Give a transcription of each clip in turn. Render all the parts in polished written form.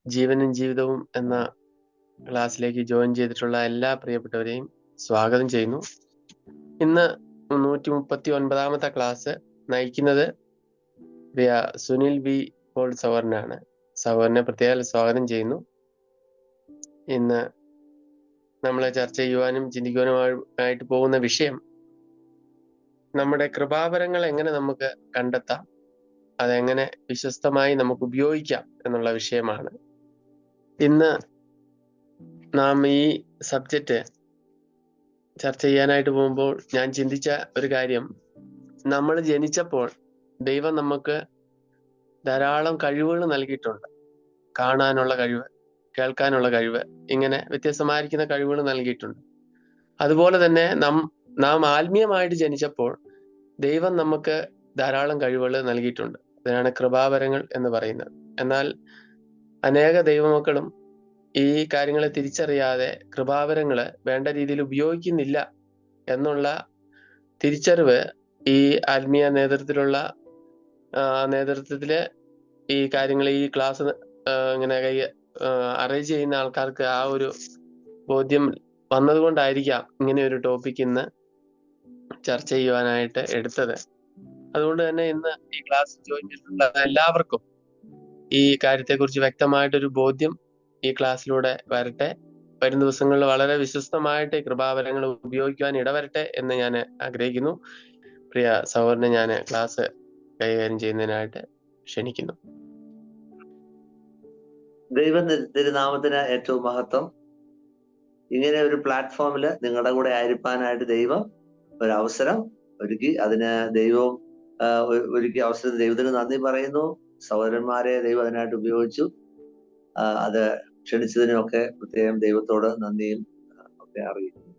ജീവനും ജീവിതവും എന്ന ക്ലാസ്സിലേക്ക് ജോയിൻ ചെയ്തിട്ടുള്ള എല്ലാ പ്രിയപ്പെട്ടവരെയും സ്വാഗതം ചെയ്യുന്നു. ഇന്ന് 139ാമത്തെ ക്ലാസ് നയിക്കുന്നത് പ്രിയ സുനിൽ ബി പോൾ സവർണാണ്. സവർണെ പ്രത്യേകം സ്വാഗതം ചെയ്യുന്നു. ഇന്ന് നമ്മൾ ചർച്ച ചെയ്യുവാനും ചിന്തിക്കുവാനുമായിട്ട് പോകുന്ന വിഷയം നമ്മുടെ കൃപാവരങ്ങൾ എങ്ങനെ നമുക്ക് കണ്ടെത്താം, അതെങ്ങനെ വിശ്വസ്തമായി നമുക്ക് ഉപയോഗിക്കാം എന്നുള്ള വിഷയമാണ്. ഇന്ന് നാം ഈ സബ്ജക്റ്റ് ചർച്ച ചെയ്യാനായിട്ട് പോകുമ്പോൾ ഞാൻ ചിന്തിച്ച ഒരു കാര്യം, നമ്മൾ ജനിച്ചപ്പോൾ ദൈവം നമുക്ക് ധാരാളം കഴിവുകൾ നൽകിയിട്ടുണ്ട്. കാണാനുള്ള കഴിവ്, കേൾക്കാനുള്ള കഴിവ്, ഇങ്ങനെ വ്യത്യസ്തമായിരിക്കുന്ന കഴിവുകൾ നൽകിയിട്ടുണ്ട്. അതുപോലെ തന്നെ നാം ആത്മീയമായിട്ട് ജനിച്ചപ്പോൾ ദൈവം നമുക്ക് ധാരാളം കഴിവുകൾ നൽകിയിട്ടുണ്ട്. അതിനാണ് കൃപാവരങ്ങൾ എന്ന് പറയുന്നത്. എന്നാൽ അനേക ദൈവമക്കളും ഈ കാര്യങ്ങളെ തിരിച്ചറിയാതെ കൃപാവരങ്ങള് വേണ്ട രീതിയിൽ ഉപയോഗിക്കുന്നില്ല എന്നുള്ള തിരിച്ചറിവ് ഈ ആത്മീയ നേതൃത്വത്തില് ഈ കാര്യങ്ങൾ ഈ ക്ലാസ് ഇങ്ങനെ അറേഞ്ച് ചെയ്യുന്ന ആൾക്കാർക്ക് ആ ഒരു ബോധ്യം വന്നതുകൊണ്ടായിരിക്കാം ഇങ്ങനെ ഒരു ടോപ്പിക് ഇന്ന് ചർച്ച ചെയ്യുവാനായിട്ട് എടുത്തത്. അതുകൊണ്ട് തന്നെ ഇന്ന് ഈ ക്ലാസ് ജോയിൻ ചെയ്തിട്ടുള്ള എല്ലാവർക്കും ഈ കാര്യത്തെക്കുറിച്ച് വ്യക്തമായിട്ടൊരു ബോധ്യം ഈ ക്ലാസ്സിലൂടെ വരട്ടെ. വരും ദിവസങ്ങളിൽ വളരെ വിശ്വസ്തമായിട്ട് കൃപാവരങ്ങൾ ഉപയോഗിക്കുവാൻ ഇടവരട്ടെ എന്ന് ഞാൻ ആഗ്രഹിക്കുന്നു. പ്രിയ സഹോദരനെ ഞാൻ ക്ലാസ് കൈകാര്യം ചെയ്യുന്നതിനായിട്ട് ക്ഷണിക്കുന്നു. ദൈവനാമത്തിന് ഏറ്റവും മഹത്വം. ഇങ്ങനെ ഒരു പ്ലാറ്റ്ഫോമില് നിങ്ങളുടെ കൂടെ ആയിരിക്കാനായിട്ട് ദൈവം ഒരു അവസരം ഒരുക്കി. അതിന് ദൈവം ഒരുക്കിയ അവസരത്തിന് ദൈവത്തിന് നന്ദി പറയുന്നു. സഹോദരന്മാരെ ദൈവം അതിനായിട്ട് ഉപയോഗിച്ചു. അത് ക്ഷണിച്ചതിനൊക്കെ പ്രത്യേകം ദൈവത്തോട് നന്ദിയും ഒക്കെ അറിയിക്കുന്നു.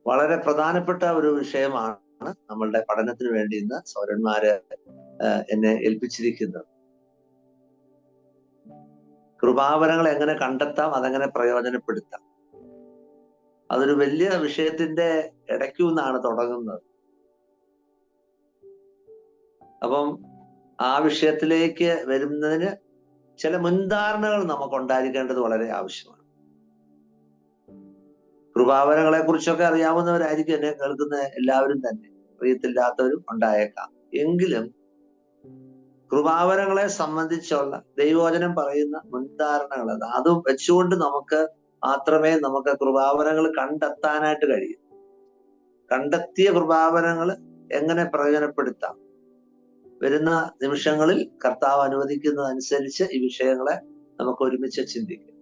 വളരെ പ്രധാനപ്പെട്ട ഒരു വിഷയമാണ് നമ്മളുടെ പഠനത്തിന് വേണ്ടി ഇന്ന് സഹോദരന്മാര് എന്നെ ഏൽപ്പിച്ചിരിക്കുന്നത്. കൃപാവരങ്ങൾ എങ്ങനെ കണ്ടെത്താം, അതെങ്ങനെ പ്രയോജനപ്പെടുത്താം. അതൊരു വലിയ വിഷയത്തിന്റെ ഇടയ്ക്കു നിന്നാണ് തുടങ്ങുന്നത്. അപ്പം ആ വിഷയത്തിലേക്ക് വരുന്നതിന് ചില മുൻധാരണകൾ നമുക്ക് ഉണ്ടായിരിക്കേണ്ടത് വളരെ ആവശ്യമാണ്. കൃപാവരങ്ങളെ കുറിച്ചൊക്കെ അറിയാവുന്നവരായിരിക്കും എന്നെ കേൾക്കുന്ന എല്ലാവരും തന്നെ, അറിയത്തില്ലാത്തവരും ഉണ്ടായേക്കാം. എങ്കിലും കൃപാവരങ്ങളെ സംബന്ധിച്ചുള്ള ദൈവവചനം പറയുന്ന മുൻധാരണകൾ അതും വെച്ചുകൊണ്ട് മാത്രമേ നമുക്ക് കൃപാവരങ്ങൾ കണ്ടെത്താനായിട്ട് കഴിയും. കണ്ടെത്തിയ കൃപാവരങ്ങൾ എങ്ങനെ പ്രയോജനപ്പെടുത്താം, വരുന്ന നിമിഷങ്ങളിൽ കർത്താവ് അനുവദിക്കുന്നതനുസരിച്ച് ഈ വിഷയങ്ങളെ നമുക്ക് ഒരുമിച്ച് ചിന്തിക്കാം.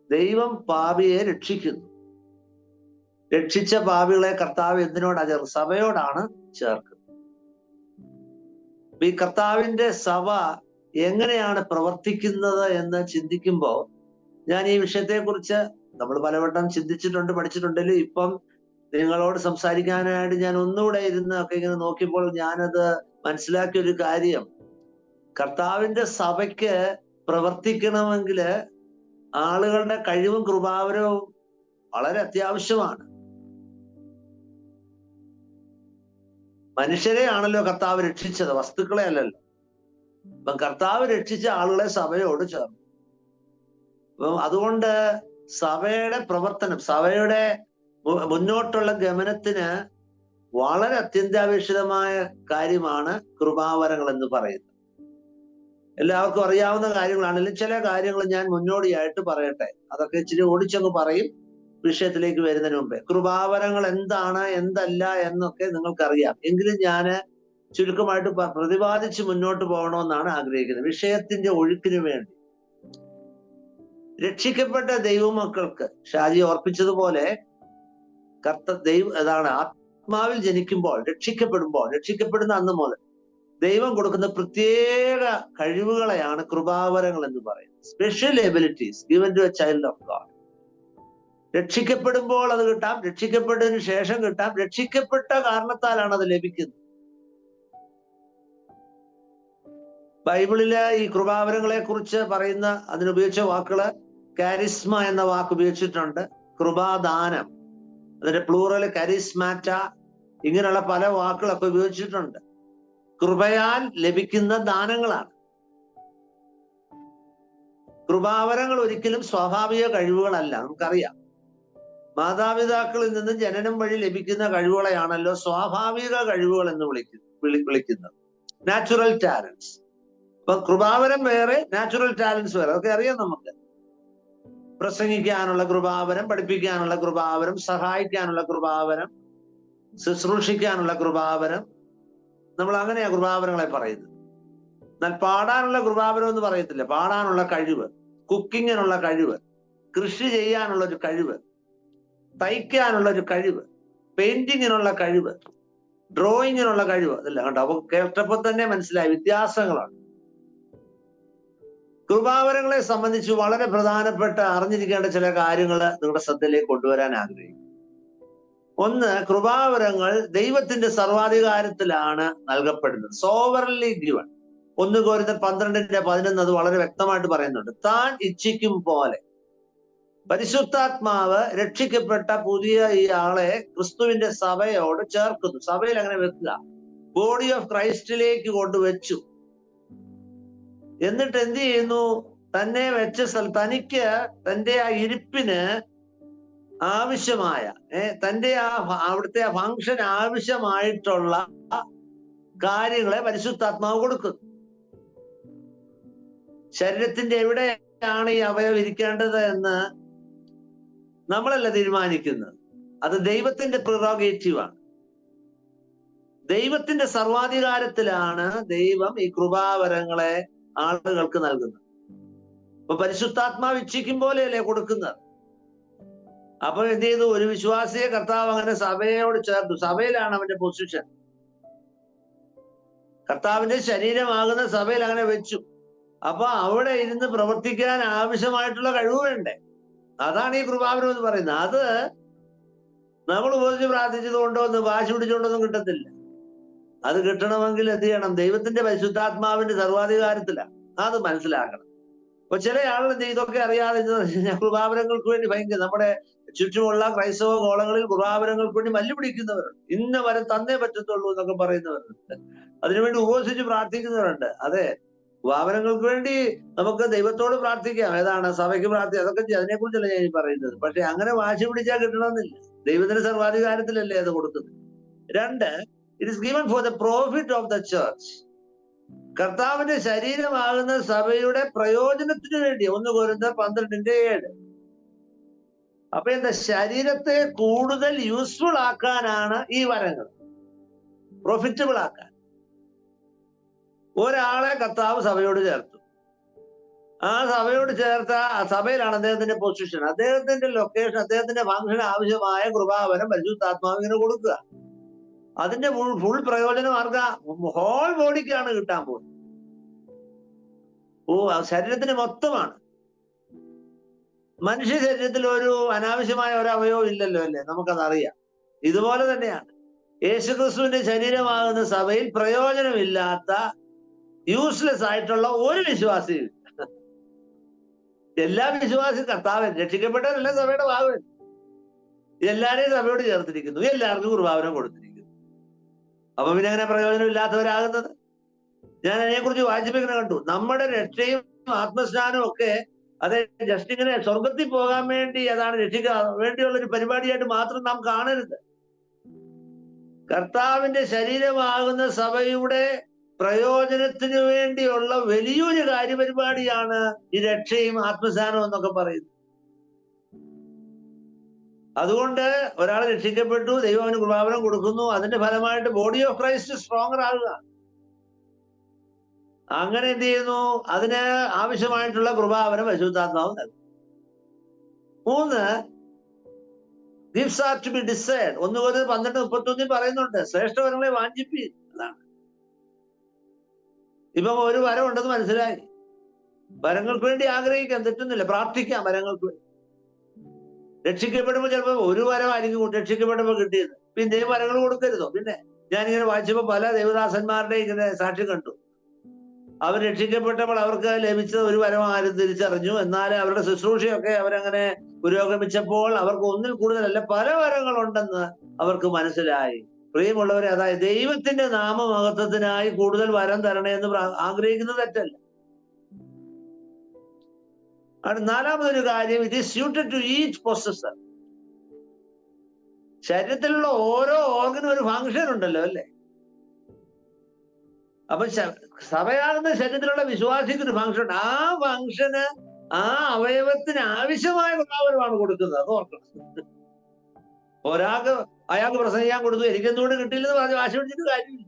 ദൈവം പാപിയെ രക്ഷിക്കുന്നു. രക്ഷിച്ച പാപികളെ കർത്താവ് എന്തിനോടാ സഭയോടാണ് ചേർക്കുന്നത്. ഈ കർത്താവിന്റെ സഭ എങ്ങനെയാണ് പ്രവർത്തിക്കുന്നത് എന്ന് ചിന്തിക്കുമ്പോൾ ഞാൻ ഈ വിഷയത്തെക്കുറിച്ച് നമ്മൾ പലവട്ടം ചിന്തിച്ചിട്ടുണ്ട്, പഠിച്ചിട്ടുണ്ടെങ്കിലും ഇപ്പം നിങ്ങളോട് സംസാരിക്കാനായിട്ട് ഞാൻ ഒന്നുകൂടെ ഒക്കെ ഇങ്ങനെ നോക്കിയപ്പോൾ ഞാനത് മനസ്സിലാക്കിയ ഒരു കാര്യം, കർത്താവിന്റെ സഭയ്ക്ക് പ്രവർത്തിക്കണമെങ്കിൽ ആളുകളുടെ കഴിവും കൃപാവരവും വളരെ അത്യാവശ്യമാണ്. മനുഷ്യരെ ആണല്ലോ കർത്താവ് രക്ഷിച്ചത്, വസ്തുക്കളെ അല്ലല്ലോ. അപ്പം കർത്താവ് രക്ഷിച്ച ആളുകളെ സഭയോട് ചേർന്നു. അപ്പം അതുകൊണ്ട് സഭയുടെ പ്രവർത്തനം, സഭയുടെ മുന്നോട്ടുള്ള ഗമനത്തിന് വളരെ അത്യന്താപേക്ഷിതമായ കാര്യമാണ് കൃപാവരങ്ങൾ എന്ന് പറയുന്നത്. എല്ലാവർക്കും അറിയാവുന്ന കാര്യങ്ങളാണെങ്കിലും ചില കാര്യങ്ങൾ ഞാൻ മുന്നോടിയായിട്ട് പറയട്ടെ. അതൊക്കെ ഇച്ചിരി ഓടിച്ചങ്ങ് പറയും വിഷയത്തിലേക്ക് വരുന്നതിന് മുമ്പേ. കൃപാവരങ്ങൾ എന്താണ്, എന്തല്ല എന്നൊക്കെ നിങ്ങൾക്കറിയാം. എങ്കിലും ഞാൻ ചുരുക്കമായിട്ട് പ്രതിപാദിച്ച് മുന്നോട്ട് പോകണമെന്നാണ് ആഗ്രഹിക്കുന്നത്. വിഷയത്തിന്റെ ഒഴുക്കിന് വേണ്ടി രക്ഷിക്കപ്പെട്ട ദൈവമക്കൾക്ക് ഷാജി ഓർപ്പിച്ചതുപോലെ അതാണ് ആത്മാവിൽ ജനിക്കുമ്പോൾ, രക്ഷിക്കപ്പെടുന്ന അന്ന് മുതൽ ദൈവം കൊടുക്കുന്ന പ്രത്യേക കഴിവുകളെയാണ് കൃപാവരങ്ങൾ എന്ന് പറയുന്നത്. Special abilities given to a child of God. രക്ഷിക്കപ്പെടുമ്പോൾ അത് കിട്ടാം, രക്ഷിക്കപ്പെട്ടതിന് ശേഷം കിട്ടാം, രക്ഷിക്കപ്പെട്ട കാരണത്താലാണ് അത് ലഭിക്കുന്നത്. ബൈബിളില് ഈ കൃപാവരങ്ങളെ കുറിച്ച് പറയുന്ന അതിനുപയോഗിച്ച വാക്കുകള് കാരിസ്മ എന്ന വാക്ക് ഉപയോഗിച്ചിട്ടുണ്ട്, കൃപാദാനം, അതിന്റെ പ്ലൂറല് കരിസ്മാറ്റ, ഇങ്ങനെയുള്ള പല വാക്കുകളൊക്കെ ഉപയോഗിച്ചിട്ടുണ്ട്. കൃപയാൽ ലഭിക്കുന്ന ദാനങ്ങളാണ്. കൃപാവരങ്ങൾ ഒരിക്കലും സ്വാഭാവിക കഴിവുകളല്ല. നമുക്കറിയാം, മാതാപിതാക്കളിൽ നിന്നും ജനനം വഴി ലഭിക്കുന്ന കഴിവുകളെയാണല്ലോ സ്വാഭാവിക കഴിവുകൾ എന്ന് വിളിക്കുന്നത്, നാച്ചുറൽ ടാലൻസ്. അപ്പൊ കൃപാവരം വേറെ, നാച്ചുറൽ ടാലൻസ് വേറെ. അതൊക്കെ അറിയാം നമുക്ക്. പ്രസംഗിക്കാനുള്ള കൃപാവരം, പഠിപ്പിക്കാനുള്ള കൃപാവരം, സഹായിക്കാനുള്ള കൃപാവരം, ശുശ്രൂഷിക്കാനുള്ള കൃപാവരം, നമ്മൾ അങ്ങനെയാ കൃപാവരങ്ങളെ പറയുന്നത്. എന്നാൽ പാടാനുള്ള കൃപാവരം എന്ന് പറയത്തില്ല. പാടാനുള്ള കഴിവ്, കുക്കിങ്ങിനുള്ള കഴിവ്, കൃഷി ചെയ്യാനുള്ള ഒരു കഴിവ്, തയ്ക്കാനുള്ള ഒരു കഴിവ്, പെയിന്റിങ്ങിനുള്ള കഴിവ്, ഡ്രോയിങ്ങിനുള്ള കഴിവ്, അതല്ല കണ്ടോ. അപ്പൊ കേട്ടപ്പോ തന്നെ മനസ്സിലായി വ്യത്യാസങ്ങളാണ്. കൃപാവരങ്ങളെ സംബന്ധിച്ച് വളരെ പ്രധാനപ്പെട്ട അറിഞ്ഞിരിക്കേണ്ട ചില കാര്യങ്ങൾ നിങ്ങളുടെ ശ്രദ്ധയിലേക്ക് കൊണ്ടുവരാൻ ആഗ്രഹിക്കും. ഒന്ന്, കൃപാവരങ്ങൾ ദൈവത്തിന്റെ സർവാധികാരത്തിലാണ് നൽകപ്പെടുന്നത്. സോവറൻലി ഗിവൺ. 1 കൊരിന്ത്യർ 12:11 അത് വളരെ വ്യക്തമായിട്ട് പറയുന്നുണ്ട്. താൻ ഇച്ഛിക്കും പോലെ. പരിശുദ്ധാത്മാവ് രക്ഷിക്കപ്പെട്ട പുതിയ ഈ ആളെ ക്രിസ്തുവിന്റെ സഭയോട് ചേർക്കുന്നു. സഭയിൽ അങ്ങനെ വെക്കുക, ബോഡി ഓഫ് ക്രൈസ്റ്റിലേക്ക് കൊണ്ടുവച്ചു. എന്നിട്ട് എന്ത് ചെയ്യുന്നു? തന്നെ വെച്ച തനിക്ക് തന്റെ ആ ഇരിപ്പിന് ആവശ്യമായ തന്റെ അവിടുത്തെ ആ ഫംഗ്ഷൻ ആവശ്യമായിട്ടുള്ള കാര്യങ്ങളെ പരിശുദ്ധാത്മാവ് കൊടുക്കുന്നു. ശരീരത്തിന്റെ എവിടെയാണ് ഈ അവയവം ഇരിക്കേണ്ടത് എന്ന് നമ്മളല്ല തീരുമാനിക്കുന്നത്. അത് ദൈവത്തിന്റെ പ്രിറോഗേറ്റീവാണ്. ദൈവത്തിന്റെ സർവാധികാരത്തിലാണ് ദൈവം ഈ കൃപാവരങ്ങളെ ആളുകൾക്ക് നൽകുന്നത്. അപ്പൊ പരിശുദ്ധാത്മാവ് ഇച്ഛിക്കും പോലെയല്ലേ കൊടുക്കുന്നത്. അപ്പൊ എന്ത് ചെയ്തു? ഒരു വിശ്വാസിയെ കർത്താവ് അങ്ങനെ സഭയോട് ചേർത്തു. സഭയിലാണ് അവന്റെ പൊസിഷൻ. കർത്താവിന്റെ ശരീരമാകുന്ന സഭയിൽ അങ്ങനെ വെച്ചു. അപ്പൊ അവിടെ ഇരുന്ന് പ്രവർത്തിക്കാൻ ആവശ്യമായിട്ടുള്ള കഴിവ് വേണ്ടേ? അതാണ് ഈ കൃപാവരം എന്ന് പറയുന്നത്. അത് നമ്മൾ ഉപയോഗിച്ച് പ്രാർത്ഥിച്ചത് കൊണ്ടൊന്നും വാശി പിടിച്ചുകൊണ്ടൊന്നും കിട്ടത്തില്ല. അത് കിട്ടണമെങ്കിൽ എന്ത് ചെയ്യണം? ദൈവത്തിന്റെ പരിശുദ്ധാത്മാവിന്റെ സർവാധികാരത്തിലാണ്. അത് മനസ്സിലാക്കണം. അപ്പൊ ചില ആളുകൾ ഇതൊക്കെ അറിയാതെ കൃപാവരങ്ങൾക്ക് വേണ്ടി ഭയങ്കര നമ്മുടെ ചുറ്റുമുള്ള ക്രൈസ്തവ കോളങ്ങളിൽ കൃപാവരങ്ങൾക്ക് വേണ്ടി മല്ലു പിടിക്കുന്നവരുണ്ട്. ഇന്ന വരം തന്നേ പറ്റത്തുള്ളൂ എന്നൊക്കെ പറയുന്നവരുണ്ട്. അതിനുവേണ്ടി ഉപവസിച്ച് പ്രാർത്ഥിക്കുന്നവരുണ്ട്. അതെ, കൃപാവരങ്ങൾക്ക് വേണ്ടി നമുക്ക് ദൈവത്തോട് പ്രാർത്ഥിക്കാം. ഏതാണ് സഭയ്ക്ക് പ്രാർത്ഥിക്കാം, അതൊക്കെ അതിനെക്കുറിച്ചല്ല ഞാൻ പറയുന്നത്. പക്ഷെ അങ്ങനെ വാശി പിടിച്ചാൽ കിട്ടണമെന്നില്ല. ദൈവത്തിന്റെ സർവാധികാരത്തിലല്ലേ അത് കൊടുക്കുന്നത്. 2, it is given for the profit of the church. കർത്താവിന്റെ ശരീരമാകുന്ന സഭയുടെ പ്രയോജനത്തിന് വേണ്ടി. 1 കൊരിന്ത്യർ 12:7. അപ്പൊ എന്താ? ശരീരത്തെ കൂടുതൽ യൂസ്ഫുൾ ആക്കാനാണ് ഈ വരങ്ങൾ, പ്രോഫിറ്റബിൾ ആക്കാൻ. ഒരാളെ കർത്താവ് സഭയോട് ചേർത്തു. ആ സഭയോട് ചേർത്ത സഭയിലാണ് അദ്ദേഹത്തിന്റെ പൊസിഷൻ, അദ്ദേഹത്തിന്റെ ലൊക്കേഷൻ, അദ്ദേഹത്തിന്റെ ഫംഗ്ഷൻ ആവശ്യമായ കൃപാവരം പരിശുദ്ധാത്മാവ് ഇങ്ങനെ കൊടുക്കുക. അതിന്റെ ഫുൾ പ്രയോജനം ആർക്കാ? ഹോൾ ബോഡിക്കാണ് കിട്ടാൻ പോകുന്നത്. ശരീരത്തിന് മൊത്തമാണ്. മനുഷ്യ ശരീരത്തിൽ ഒരു അനാവശ്യമായ ഒരു അവയവം ഇല്ലല്ലോ, അല്ലേ? നമുക്കതറിയാം. ഇതുപോലെ തന്നെയാണ് യേശുക്രിസ്തുവിന്റെ ശരീരമാകുന്ന സഭയിൽ പ്രയോജനമില്ലാത്ത യൂസ്ലെസ് ആയിട്ടുള്ള ഒരു വിശ്വാസിയും. എല്ലാ വിശ്വാസിയും കർത്താവ് രക്ഷിക്കപ്പെട്ടവരല്ല സഭയുടെ ഭാഗം. എല്ലാരെയും സഭയോട് ചേർത്തിരിക്കുന്നു, എല്ലാവർക്കും കൃപാവരം കൊടുത്തിരിക്കുന്നു. അപ്പൊ പിന്നെ അങ്ങനെ പ്രയോജനമില്ലാത്തവരാകുന്നത്. ഞാൻ അതിനെക്കുറിച്ച് വായിച്ചപ്പിങ്ങനെ കണ്ടു. നമ്മുടെ രക്ഷയും ആത്മസ്നാനവും ഒക്കെ അതെ ജസ്റ്റ് ഇങ്ങനെ സ്വർഗത്തിൽ പോകാൻ വേണ്ടി, അതാണ് രക്ഷിക്കാൻ വേണ്ടിയുള്ള ഒരു പരിപാടിയായിട്ട് മാത്രം നാം കാണരുത്. കർത്താവിന്റെ ശരീരമാകുന്ന സഭയുടെ പ്രയോജനത്തിന് വേണ്ടിയുള്ള വലിയൊരു കാര്യപരിപാടിയാണ് ഈ രക്ഷയും ആത്മസ്നാനവും എന്നൊക്കെ പറയുന്നത്. അതുകൊണ്ട് ഒരാൾ രക്ഷിക്കപ്പെട്ടു, ദൈവം അവന് കൃപാവരം കൊടുക്കുന്നു. അതിന്റെ ഫലമായിട്ട് ബോഡി ഓഫ് ക്രൈസ്റ്റ് സ്ട്രോങ്ങർ ആകുക. അങ്ങനെ എന്ത് ചെയ്യുന്നു? അതിന് ആവശ്യമായിട്ടുള്ള കൃപാവരം പരിശുദ്ധാത്മാവ് നൽകും. 3, gifts are to be desired. 1 കൊരിന്ത്യർ 12:31 പറയുന്നുണ്ട്, ശ്രേഷ്ഠവരങ്ങളെ വാഞ്ചിപ്പീൻ. അതാണ്. ഇപ്പം ഒരു വരം ഉണ്ടെന്ന് മനസ്സിലായി. വരങ്ങൾക്ക് വേണ്ടി ആഗ്രഹിക്കാം, തെറ്റുന്നില്ല. പ്രാർത്ഥിക്കാം വരങ്ങൾക്ക് വേണ്ടി. രക്ഷിക്കപ്പെടുമ്പോൾ ചിലപ്പോൾ ഒരു വരമായിരിക്കും രക്ഷിക്കപ്പെടുമ്പോൾ കിട്ടിയത്, പിന്നെയും വരങ്ങൾ കൊടുക്കരുതോ? പിന്നെ ഞാനിങ്ങനെ വായിച്ചപ്പോൾ പല ദേവദാസന്മാരുടെ ഇങ്ങനെ സാക്ഷി കണ്ടു. അവർ രക്ഷിക്കപ്പെട്ടപ്പോൾ അവർക്ക് ലഭിച്ചത് ഒരു വരമാരും തിരിച്ചറിഞ്ഞു. എന്നാൽ അവരുടെ ശുശ്രൂഷയൊക്കെ അവരങ്ങനെ പുരോഗമിച്ചപ്പോൾ അവർക്ക് ഒന്നിൽ കൂടുതലല്ല പല വരങ്ങളുണ്ടെന്ന് അവർക്ക് മനസ്സിലായി. പ്രിയമുള്ളവരെ, അതായത് ദൈവത്തിന്റെ നാമമഹത്വത്തിനായി കൂടുതൽ വരം തരണേ എന്ന് ആഗ്രഹിക്കുന്നത് തെറ്റല്ല. നാലാമതൊരു കാര്യം, it is suited to each possessor. ശരീരത്തിലുള്ള ഓരോ ഓർഗനും ഒരു ഫങ്ഷൻ ഉണ്ടല്ലോ, അല്ലേ? അപ്പൊ സഭയാകുന്ന ശരീരത്തിലുള്ള വിശ്വാസിക്ക് ഒരു ഫങ്ഷൻ ഉണ്ട്. ആ ഫങ്ഷന്, ആ അവയവത്തിന് ആവശ്യമായ കൃപാവരമാണ് കൊടുക്കുന്നത്. അത് ഓർക്കണം. അയാൾക്ക് പ്രസംഗിക്കാൻ കൊടുത്തു, എനിക്കെന്തുകൊണ്ട് കിട്ടിയില്ലെന്ന് പറഞ്ഞ് വാശി പിടിച്ചിട്ട് കാര്യമില്ല.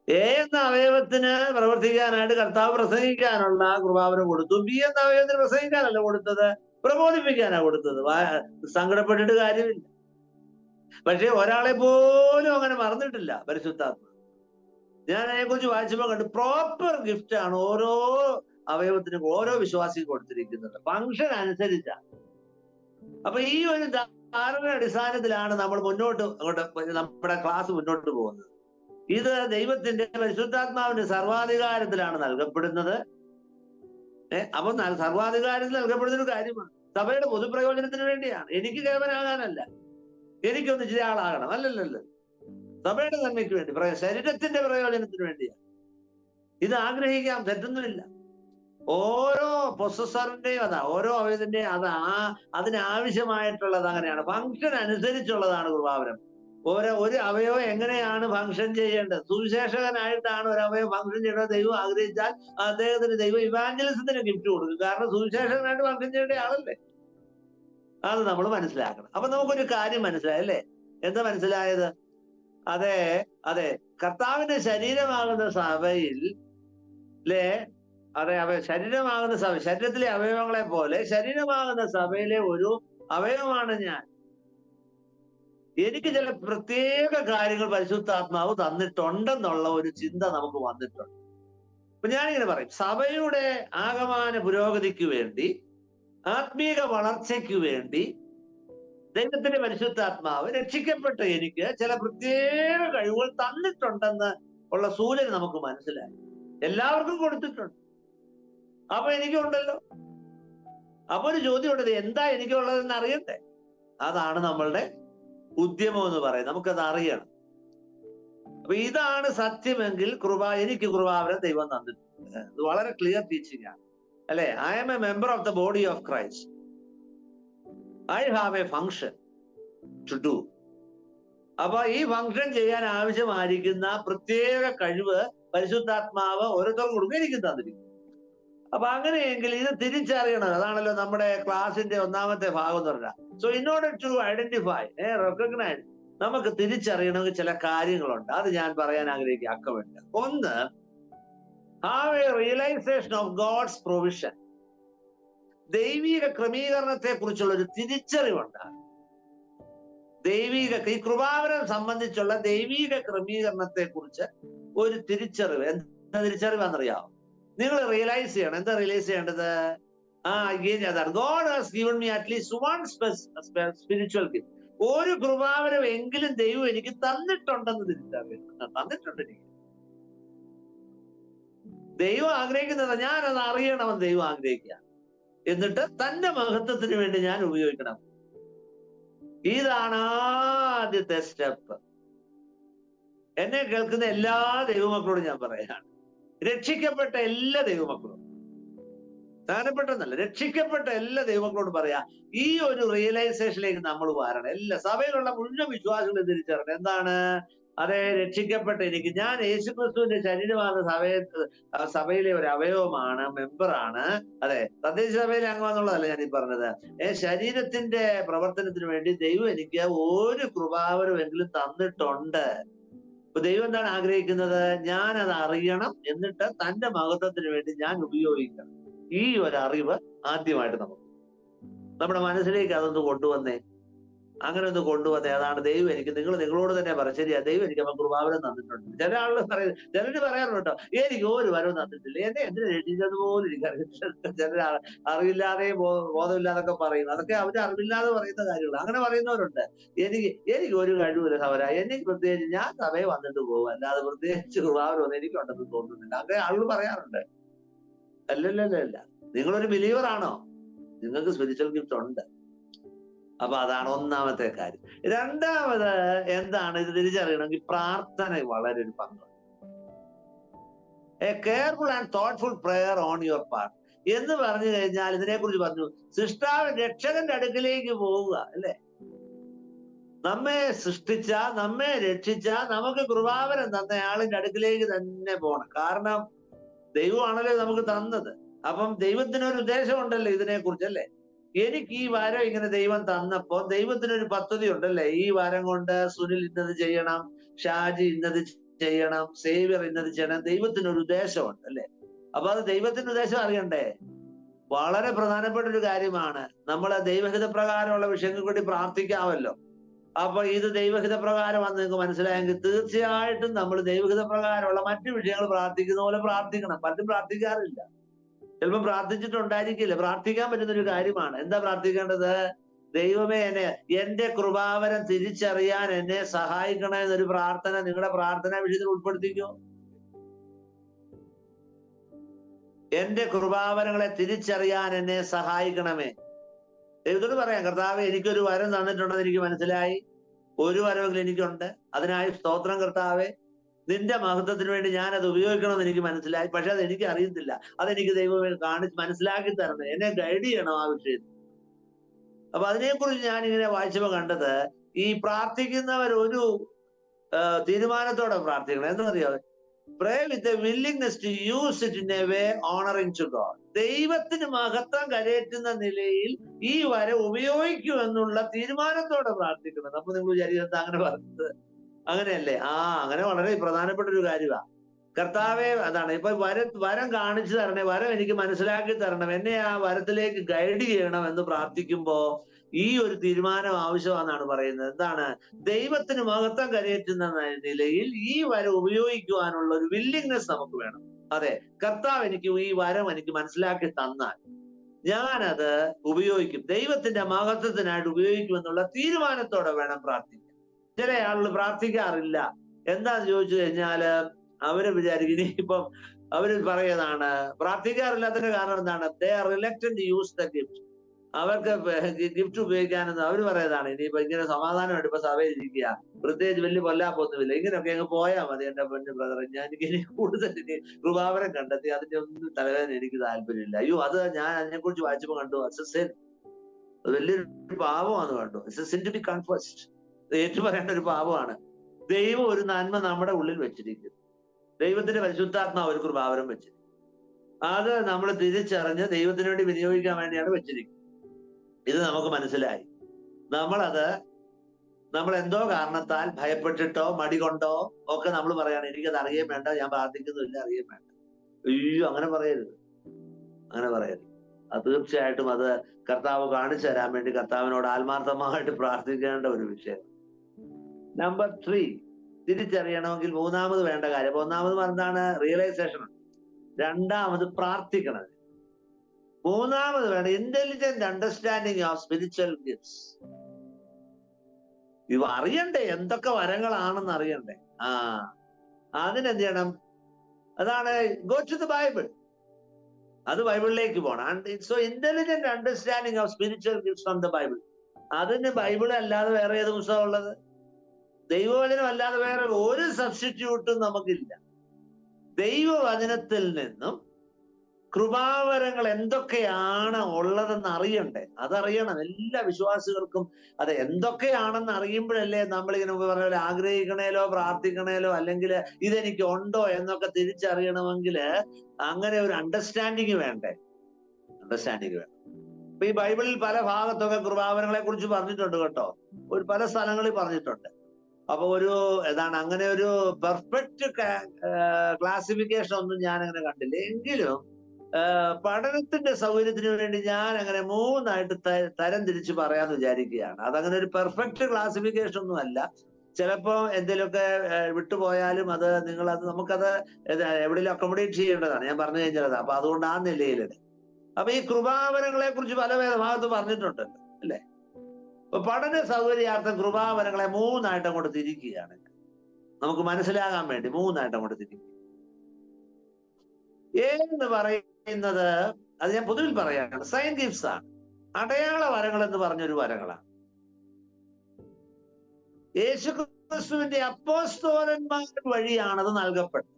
എ എന്ന അവയവത്തിന് പ്രവർത്തിക്കാനായിട്ട് കർത്താവ് പ്രസംഗിക്കാനുള്ള കൃപാവരം കൊടുത്തു. ബി എന്ന അവയവത്തിന് പ്രസംഗിക്കാനല്ല കൊടുത്തത്, പ്രബോധിപ്പിക്കാനാ കൊടുത്തത്. സങ്കടപ്പെട്ടിട്ട് കാര്യമില്ല. പക്ഷെ ഒരാളെ പോലും അങ്ങനെ മറന്നിട്ടില്ല പരിശുദ്ധാത്മ. ഞാൻ അതിനെക്കുറിച്ച് വായിച്ചപ്പോൾ കണ്ടു, പ്രോപ്പർ ഗിഫ്റ്റ് ആണ് ഓരോ അവയവത്തിനും ഓരോ വിശ്വാസിക്കും കൊടുത്തിരിക്കുന്നത്, ഫങ്ഷൻ അനുസരിച്ചാണ്. അപ്പൊ ഈ ഒരു ധാരണ അടിസ്ഥാനത്തിലാണ് നമ്മൾ നമ്മുടെ ക്ലാസ് മുന്നോട്ട് പോകുന്നത്. ഇത് ദൈവത്തിന്റെ പരിശുദ്ധാത്മാവിന്റെ സർവാധികാരത്തിലാണ് നൽകപ്പെടുന്നത്. അപ്പൊ സർവാധികാരത്തിൽ നൽകപ്പെടുന്ന ഒരു കാര്യമാണ്. സഭയുടെ പൊതുപ്രയോജനത്തിന് വേണ്ടിയാണ്. എനിക്ക് കേവനാകാനല്ല, എനിക്കൊന്ന് ഇച്ചിരി ആളാകണം, അല്ലല്ലല്ലോ. സഭയുടെ നന്മയ്ക്ക് വേണ്ടി, ശരീരത്തിന്റെ പ്രയോജനത്തിന് വേണ്ടിയാണ്. ഇത് ആഗ്രഹിക്കാം, തെറ്റൊന്നുമില്ല. ഓരോ പ്രൊസസറിന്റെയും ഓരോ അവയവത്തിന്റെയും അതിനാവശ്യമായിട്ടുള്ളത് അങ്ങനെയാണ്. ഫങ്ഷൻ അനുസരിച്ചുള്ളതാണ് കൃപാവരം. ഒരു അവയവം എങ്ങനെയാണ് ഫങ്ഷൻ ചെയ്യേണ്ടത്? സുവിശേഷകനായിട്ടാണ് ഒരു അവയവം ഫങ്ഷൻ ചെയ്യേണ്ടത്. ദൈവം ആഗ്രഹിച്ചാൽ അദ്ദേഹത്തിന് ദൈവം ഇവാഞ്ചലിസത്തിന് ഗിഫ്റ്റ് കൊടുക്കും. കാരണം സുവിശേഷകനായിട്ട് ഫങ്ഷൻ ചെയ്യേണ്ട ആളല്ലേ. അത് നമ്മൾ മനസ്സിലാക്കണം. അപ്പൊ നമുക്കൊരു കാര്യം മനസ്സിലായല്ലേ? എന്താ മനസ്സിലായത്? അതെ, കർത്താവിന്റെ ശരീരമാകുന്ന സഭയിൽ ശരീരമാകുന്ന സഭ, ശരീരത്തിലെ അവയവങ്ങളെ പോലെ ശരീരമാകുന്ന സഭയിലെ ഒരു അവയവമാണ് ഞാൻ. എനിക്ക് ചില പ്രത്യേക കാര്യങ്ങൾ പരിശുദ്ധാത്മാവ് തന്നിട്ടുണ്ടെന്നുള്ള ഒരു ചിന്ത നമുക്ക് വന്നിട്ടുണ്ട്. അപ്പൊ ഞാനിങ്ങനെ പറയും, സഭയുടെ ആകമാന പുരോഗതിക്ക് വേണ്ടി, ആത്മീക വളർച്ചയ്ക്ക് വേണ്ടി ദൈവത്തിന്റെ പരിശുദ്ധാത്മാവ് രക്ഷിക്കപ്പെട്ട എനിക്ക് ചില പ്രത്യേക കഴിവുകൾ തന്നിട്ടുണ്ടെന്ന് ഉള്ള സൂചന നമുക്ക് മനസ്സിലായി. എല്ലാവർക്കും കൊടുത്തിട്ടുണ്ട്. അപ്പൊ എനിക്കുണ്ടല്ലോ. അപ്പൊ ഒരു ചോദ്യം ഉണ്ടത്, എന്താ എനിക്കുള്ളതെന്ന് അറിയണ്ടേ? അതാണ് നമ്മളുടെ ഉദ്യമം എന്ന് പറയുന്നത്. നമുക്കത് അറിയണം. അപ്പൊ ഇതാണ് സത്യമെങ്കിൽ എനിക്ക് കൃപാവരം ദൈവം തന്നിട്ടുണ്ട്. ഇത് വളരെ ക്ലിയർ ടീച്ചിങ് ആണ്, അല്ലെ? I am a member of the body of Christ. I have a function to do. അപ്പൊ ഈ ഫങ്ഷൻ ചെയ്യാൻ ആവശ്യമായിരിക്കുന്ന പ്രത്യേക കഴിവ് പരിശുദ്ധാത്മാവ് ഓരോരുത്തർക്കും കൊടുക്കും, എനിക്കും തന്നിരിക്കും. അപ്പൊ അങ്ങനെയെങ്കിൽ ഇത് തിരിച്ചറിയണം. അതാണല്ലോ നമ്മുടെ ക്ലാസിന്റെ ഒന്നാമത്തെ ഭാഗം എന്ന് പറഞ്ഞാൽ. So in order to identify, recognise, നമുക്ക് തിരിച്ചറിയണമെങ്കിൽ ചില കാര്യങ്ങളുണ്ട്. അത് ഞാൻ പറയാൻ ആഗ്രഹിക്കുക അക്കമുണ്ട്. ഒന്ന്, have a realisation of God's provision. ദൈവിക ക്രമീകരണത്തെ കുറിച്ചുള്ള ഒരു തിരിച്ചറിവുണ്ടാകും. ഈ കൃപാവരം സംബന്ധിച്ചുള്ള ദൈവിക ക്രമീകരണത്തെ കുറിച്ച് ഒരു തിരിച്ചറിവ്. എന്താ തിരിച്ചറിവാണെന്നറിയാമോ? നിങ്ങൾ റിയലൈസ് ചെയ്യണം. എന്താ റിയലൈസ് ചെയ്യേണ്ടത്? God has given me at least one spiritual gift. ഒരു കൃപാവരം എങ്കിലും ദൈവം എനിക്ക് തന്നിട്ടുണ്ടെന്ന് തിരിച്ചറിയണം. തന്നിട്ടുണ്ട് എനിക്ക്. ദൈവം ആഗ്രഹിക്കുന്നത് ഞാനത് അറിയണമെന്ന് ദൈവം ആഗ്രഹിക്കുക. എന്നിട്ട് തന്റെ മഹത്വത്തിന് വേണ്ടി ഞാൻ ഉപയോഗിക്കണം. ഇതാണ് ആദ്യത്തെ സ്റ്റെപ്പ്. എന്നെ കേൾക്കുന്ന എല്ലാ ദൈവമക്കളോടും ഞാൻ പറയാണ്, രക്ഷിക്കപ്പെട്ട എല്ലാ ദൈവമക്കളും, സ്ഥാനപ്പെട്ടെന്നല്ല, രക്ഷിക്കപ്പെട്ട എല്ലാ ദൈവങ്ങളോടും പറയാ, ഈ ഒരു റിയലൈസേഷനിലേക്ക് നമ്മൾ വരണം. എല്ലാ സഭയിലുള്ള മുഴുവൻ വിശ്വാസികളും തിരിച്ചറിയണം. എന്താണ്? രക്ഷിക്കപ്പെട്ട എനിക്ക്, ഞാൻ യേശുക്രിസ്തുവിന്റെ ശരീരമാണ് സഭയിലെ ഒരു അവയവമാണ്, മെമ്പറാണ്. തദ്ദേശ സഭയിലെ അംഗമെന്നുള്ളതല്ല ഞാൻ ഈ പറഞ്ഞത്. ശരീരത്തിന്റെ പ്രവർത്തനത്തിന് വേണ്ടി ദൈവം എനിക്ക് ഒരു കൃപാവരമെങ്കിലും തന്നിട്ടുണ്ട്. അപ്പൊ ദൈവം എന്താണ് ആഗ്രഹിക്കുന്നത്? ഞാൻ അത് അറിയണം, എന്നിട്ട് തന്റെ മഹത്വത്തിന് വേണ്ടി ഞാൻ ഉപയോഗിക്കണം. ഈ ഒരു അറിവ് ആദ്യമായിട്ട് നമ്മുടെ മനസ്സിലേക്ക് അതൊന്ന് കൊണ്ടുവന്നേ. അങ്ങനെ ഒന്ന് കൊണ്ടുവന്നേ. അതാണ് ദൈവം എനിക്ക്, നിങ്ങളോട് തന്നെ പറ, ശരിയാ, ദൈവം എനിക്ക് അപ്പൊ കൃപാവരം തന്നിട്ടുണ്ട്. ചില ആളുകൾ ചിലര് പറയാറുണ്ട് കേട്ടോ, എനിക്ക് ഒരു വരവും തന്നിട്ടില്ല, എന്നെ എന്തിനു രക്ഷിച്ചത് പോലും എനിക്കറിയില്ല. ചില അറിവില്ലാതെ ബോധമില്ലാതൊക്കെ പറയും. അതൊക്കെ അവര് അറിവില്ലാതെ പറയുന്ന കാര്യങ്ങൾ. അങ്ങനെ പറയുന്നവരുണ്ട്. എനിക്ക് ഒരു കഴിവില്ല സവര, എനിക്ക് പ്രത്യേകിച്ച് ഞാൻ സഭയെ വന്നിട്ട് പോകും, അല്ലാതെ പ്രത്യേകിച്ച് കൃപാവരം എനിക്കുണ്ടെന്ന് തോന്നുന്നില്ല. അങ്ങനെ ആളുകൾ പറയാറുണ്ട്. അല്ലല്ല, നിങ്ങളൊരു ബിലീവർ ആണോ? നിങ്ങൾക്ക് സ്പിരിച്വൽ ഗിഫ്റ്റ് ഉണ്ട്. അപ്പൊ അതാണ് ഒന്നാമത്തെ കാര്യം. രണ്ടാമത് എന്താണ്? ഇത് തിരിച്ചറിയണമെങ്കിൽ പ്രാർത്ഥന വളരെ ഒരു പങ്കുണ്ട്. A careful and thoughtful prayer on your part. എന്ന് പറഞ്ഞു കഴിഞ്ഞാൽ ഇതിനെക്കുറിച്ച് പറഞ്ഞു, സൃഷ്ടാവ് രക്ഷകന്റെ അടുക്കിലേക്ക് പോവുക അല്ലെ. നമ്മെ സൃഷ്ടിച്ച, നമ്മെ രക്ഷിച്ച, നമുക്ക് കൃപാവരം തന്ന ആളിന്റെ അടുക്കിലേക്ക് തന്നെ പോകണം. കാരണം ദൈവമാണല്ലോ നമുക്ക് തന്നത്. അപ്പം ദൈവത്തിനൊരു ഉദ്ദേശമുണ്ടല്ലോ ഇതിനെക്കുറിച്ച് അല്ലേ. എനിക്ക് ഈ വരം ഇങ്ങനെ ദൈവം തന്നപ്പോ ദൈവത്തിനൊരു പദ്ധതി ഉണ്ടല്ലേ. ഈ വരം കൊണ്ട് സുനിൽ ഇന്നത് ചെയ്യണം, ഷാജി ഇന്നത് ചെയ്യണം, സേവ്യർ ഇന്നത് ചെയ്യണം. ദൈവത്തിനൊരു ഉദ്ദേശമുണ്ട് അല്ലേ. അപ്പൊ അത് ദൈവത്തിന്റെ ഉദ്ദേശം അറിയണ്ടേ. വളരെ പ്രധാനപ്പെട്ട ഒരു കാര്യമാണ്. നമ്മൾ ദൈവഹിത പ്രകാരമുള്ള വിഷയങ്ങൾക്ക് വേണ്ടി പ്രാർത്ഥിക്കാമല്ലോ. അപ്പൊ ഇത് ദൈവഹിത പ്രകാരമാണെന്ന് നിങ്ങൾക്ക് മനസ്സിലായെങ്കിൽ തീർച്ചയായിട്ടും നമ്മൾ ദൈവഹിത പ്രകാരമുള്ള മറ്റു വിഷയങ്ങൾ പ്രാർത്ഥിക്കുന്ന പോലെ പ്രാർത്ഥിക്കണം. പലരും പ്രാർത്ഥിക്കാറില്ല, ചിലപ്പോൾ പ്രാർത്ഥിച്ചിട്ടുണ്ടായിരിക്കില്ല. പ്രാർത്ഥിക്കാൻ പറ്റുന്ന ഒരു കാര്യമാണ്. എന്താ പ്രാർത്ഥിക്കേണ്ടത്? ദൈവമേ, എന്റെ കൃപാവരം തിരിച്ചറിയാൻ എന്നെ സഹായിക്കണം എന്നൊരു പ്രാർത്ഥന നിങ്ങളുടെ പ്രാർത്ഥനാ വിഷയത്തിൽ ഉൾപ്പെടുത്തിക്കോ. എന്റെ കൃപാവരങ്ങളെ തിരിച്ചറിയാൻ എന്നെ സഹായിക്കണമേ. ദൈവത്തോട് പറയാം, കർത്താവെ എനിക്കൊരു വരം തന്നിട്ടുണ്ടെന്ന് എനിക്ക് മനസ്സിലായി, ഒരു വരമെങ്കിലും എനിക്കുണ്ട്, അതിനായി സ്തോത്രം കർത്താവെ. നിന്റെ മഹത്വത്തിന് വേണ്ടി ഞാൻ അത് ഉപയോഗിക്കണമെന്ന് എനിക്ക് മനസ്സിലായി, പക്ഷെ അത് എനിക്ക് അറിയത്തില്ല. അതെനിക്ക് ദൈവമേ കാണിച്ച് മനസ്സിലാക്കി തരണം, എന്നെ ഗൈഡ് ചെയ്യണം ആ വിഷയത്തിൽ. അപ്പൊ അതിനെക്കുറിച്ച് ഞാൻ ഇങ്ങനെ വായിച്ചപ്പോ കണ്ടത്, ഈ പ്രാർത്ഥിക്കുന്നവർ ഒരു തീരുമാനത്തോടെ പ്രാർത്ഥിക്കണം. എന്നറിയോ? Pray with a willingness to use it in a way honoring to God. ദൈവത്തിന് മഹത്വം കരയറ്റുന്ന നിലയിൽ ഈ വരം ഉപയോഗിക്കൂ എന്നുള്ള തീരുമാനത്തോടെ പ്രാർത്ഥിക്കണം. അപ്പൊ നിങ്ങൾ വിചാരിക്കുന്നത് അങ്ങനെ പറഞ്ഞത് അങ്ങനെയല്ലേ? അങ്ങനെ വളരെ പ്രധാനപ്പെട്ട ഒരു കാര്യമാണ്. കർത്താവെ, അതാണ് ഇപ്പൊ വരം കാണിച്ചു തരണേ, വരം എനിക്ക് മനസ്സിലാക്കി തരണം, എന്നെ ആ വരത്തിലേക്ക് ഗൈഡ് ചെയ്യണം എന്ന് പ്രാർത്ഥിക്കുമ്പോ ഈ ഒരു തീരുമാനം ആവശ്യമാണെന്നാണ് പറയുന്നത്. എന്താണ്? ദൈവത്തിന് മഹത്വം കരയേറ്റുന്ന നിലയിൽ ഈ വരം ഉപയോഗിക്കുവാനുള്ള ഒരു വില്ലിങ്നെസ് നമുക്ക് വേണം. അതെ, കർത്താവ് എനിക്ക് ഈ വരം എനിക്ക് മനസ്സിലാക്കി തന്നാൽ ഞാനത് ഉപയോഗിക്കും, ദൈവത്തിന്റെ മഹത്വത്തിനായിട്ട് ഉപയോഗിക്കുമെന്നുള്ള തീരുമാനത്തോടെ വേണം പ്രാർത്ഥിക്കാൻ. ചില ആളുകൾ പ്രാർത്ഥിക്കാറില്ല. എന്താന്ന് ചോദിച്ചു കഴിഞ്ഞാല് അവര് വിചാരിക്കും, ഇനിയിപ്പം അവര് പറയുന്നതാണ് പ്രാർത്ഥിക്കാറില്ലാത്തതിന്റെ കാരണം എന്താണ്? They are reluctant to use the gift. അവർക്ക് ഗിഫ്റ്റ് ഉപയോഗിക്കാനെന്ന് അവർ പറയുന്നതാണ്. ഇനിയിപ്പോ ഇങ്ങനെ സമാധാനമായിട്ട് ഇപ്പൊ സഭയിൽ ഇരിക്കുക, പ്രത്യേകിച്ച് വലിയ കൊല്ലാപ്പൊന്നുമില്ല, ഇങ്ങനെയൊക്കെ അങ്ങ് പോയാൽ മതി എന്റെ പൊന്നു ബ്രദറെ, ഞാൻ ഇനി കൂടുതൽ ഇനി കൃപാവരം കണ്ടെത്തി അതിന്റെ ഒന്നും തലവേദന എനിക്ക് താല്പര്യമില്ല. അയ്യോ, അത് ഞാൻ അതിനെക്കുറിച്ച് വായിച്ചപ്പോ കണ്ടു, അത് വലിയൊരു പാപമാണ് കണ്ടു. സിൻ ടു ബി കൺഫസ്ഡ്, ഏറ്റുപറയേണ്ട ഒരു പാപമാണ്. ദൈവം ഒരു നന്മ നമ്മുടെ ഉള്ളിൽ വെച്ചിരിക്കുന്നു, ദൈവത്തിന്റെ പരിശുദ്ധാത്മാവ് ഒരു കൃപാവരം വെച്ചിരിക്കും. അത് നമ്മൾ തിരിച്ചറിഞ്ഞ് ദൈവത്തിന് വേണ്ടി വിനിയോഗിക്കാൻ വേണ്ടിയാണ് വെച്ചിരിക്കുന്നത്. ഇത് നമുക്ക് മനസ്സിലായി. നമ്മൾ എന്തോ കാരണത്താൽ ഭയപ്പെട്ടിട്ടോ മടി കൊണ്ടോ ഒക്കെ നമ്മൾ പറയാണ്, എനിക്കത് അറിയാൻ വേണ്ട, ഞാൻ പ്രാർത്ഥിക്കുന്നില്ല, അറിയാൻ വേണ്ട. അയ്യോ, അങ്ങനെ പറയരുത്. അത് തീർച്ചയായിട്ടും അത് കർത്താവ് കാണിച്ചു തരാൻ വേണ്ടി കർത്താവിനോട് ആത്മാർത്ഥമായിട്ട് പ്രാർത്ഥിക്കേണ്ട ഒരു വിഷയം. നമ്പർ 3, തിരിച്ചറിയണമെങ്കിൽ മൂന്നാമത് വേണ്ട കാര്യം. അപ്പൊ ഒന്നാമത് എന്താണ്? റിയലൈസേഷൻ. രണ്ടാമത് പ്രാർത്ഥിക്കണം. മൂന്നാമത് വേണം intelligent understanding of spiritual gifts. ഇവ അറിയണ്ടേ, എന്തൊക്കെ വരങ്ങളാണെന്ന് അറിയണ്ടേ. അതിനെന്ത് ചെയ്യണം? അതാണ് ഗോ ടു ദ ബൈബിൾ. അത് ബൈബിളിലേക്ക് പോകണം. So intelligent understanding of spiritual gifts from the Bible. അതിന് ബൈബിൾ അല്ലാതെ വേറെ ഏത് പുസ്തകം ഉള്ളത്? ദൈവവചനം അല്ലാതെ വേറെ ഒരു സബ്സ്റ്റിറ്റ്യൂട്ടും നമുക്കില്ല. ദൈവവചനത്തിൽ നിന്നും കൃപാവരങ്ങൾ എന്തൊക്കെയാണ് ഉള്ളതെന്ന് അറിയണ്ടേ. അതറിയണം എല്ലാ വിശ്വാസികൾക്കും. അത് എന്തൊക്കെയാണെന്ന് അറിയുമ്പോഴല്ലേ നമ്മളിങ്ങനെ പറഞ്ഞ പോലെ ആഗ്രഹിക്കണേലോ പ്രാർത്ഥിക്കണേലോ അല്ലെങ്കിൽ ഇതെനിക്ക് ഉണ്ടോ എന്നൊക്കെ തിരിച്ചറിയണമെങ്കിൽ അങ്ങനെ ഒരു അണ്ടർസ്റ്റാൻഡിങ് വേണ്ടേ. അപ്പൊ ഈ ബൈബിളിൽ പല ഭാഗത്തൊക്കെ കൃപാവരങ്ങളെ കുറിച്ച് പറഞ്ഞിട്ടുണ്ട് കേട്ടോ, പല സ്ഥലങ്ങളിൽ പറഞ്ഞിട്ടുണ്ട്. അപ്പൊ അങ്ങനെ ഒരു പെർഫെക്റ്റ് ക്ലാസിഫിക്കേഷൻ ഒന്നും ഞാൻ അങ്ങനെ കണ്ടില്ല. എങ്കിലും പഠനത്തിന്റെ സൗകര്യത്തിന് വേണ്ടി ഞാൻ അങ്ങനെ 3ആയിട്ട് തരം തിരിച്ച് പറയാന്ന് വിചാരിക്കുകയാണ്. അതങ്ങനെ ഒരു പെർഫെക്റ്റ് ക്ലാസിഫിക്കേഷൻ ഒന്നും അല്ല. ചിലപ്പോ എന്തെങ്കിലുമൊക്കെ വിട്ടുപോയാലും അത് നമുക്കത് എവിടെയെങ്കിലും അക്കോമഡേറ്റ് ചെയ്യേണ്ടതാണ്. ഞാൻ പറഞ്ഞു കഴിഞ്ഞത്. അപ്പൊ അതുകൊണ്ട് ആ നിലയിലുണ്ട്. അപ്പൊ ഈ കൃപാവരങ്ങളെ കുറിച്ച് പല ഭാഗത്ത് പറഞ്ഞിട്ടുണ്ടല്ലോ അല്ലെ. അപ്പൊ പഠന സൗകര്യാർത്ഥം കൃപാവരങ്ങളെ 3ആയിട്ട് അങ്ങോട്ട് തിരിക്കുകയാണ്. നമുക്ക് മനസ്സിലാകാൻ വേണ്ടി 3ആയിട്ട് അങ്ങോട്ട് തിരിക്കുക. എന്ന് പറയുന്നത് അത് ഞാൻ പൊതുവിൽ പറയാണ്, സൈൻ ഗിഫ്റ്റ്സ് ആണ്. അടയാള വരങ്ങൾ എന്ന് പറഞ്ഞൊരു വരങ്ങളാണ്. യേശുക്രിസ്തുവിന്റെ അപ്പോസ്തലന്മാർ വഴിയാണ് അത് നൽകപ്പെട്ടത്.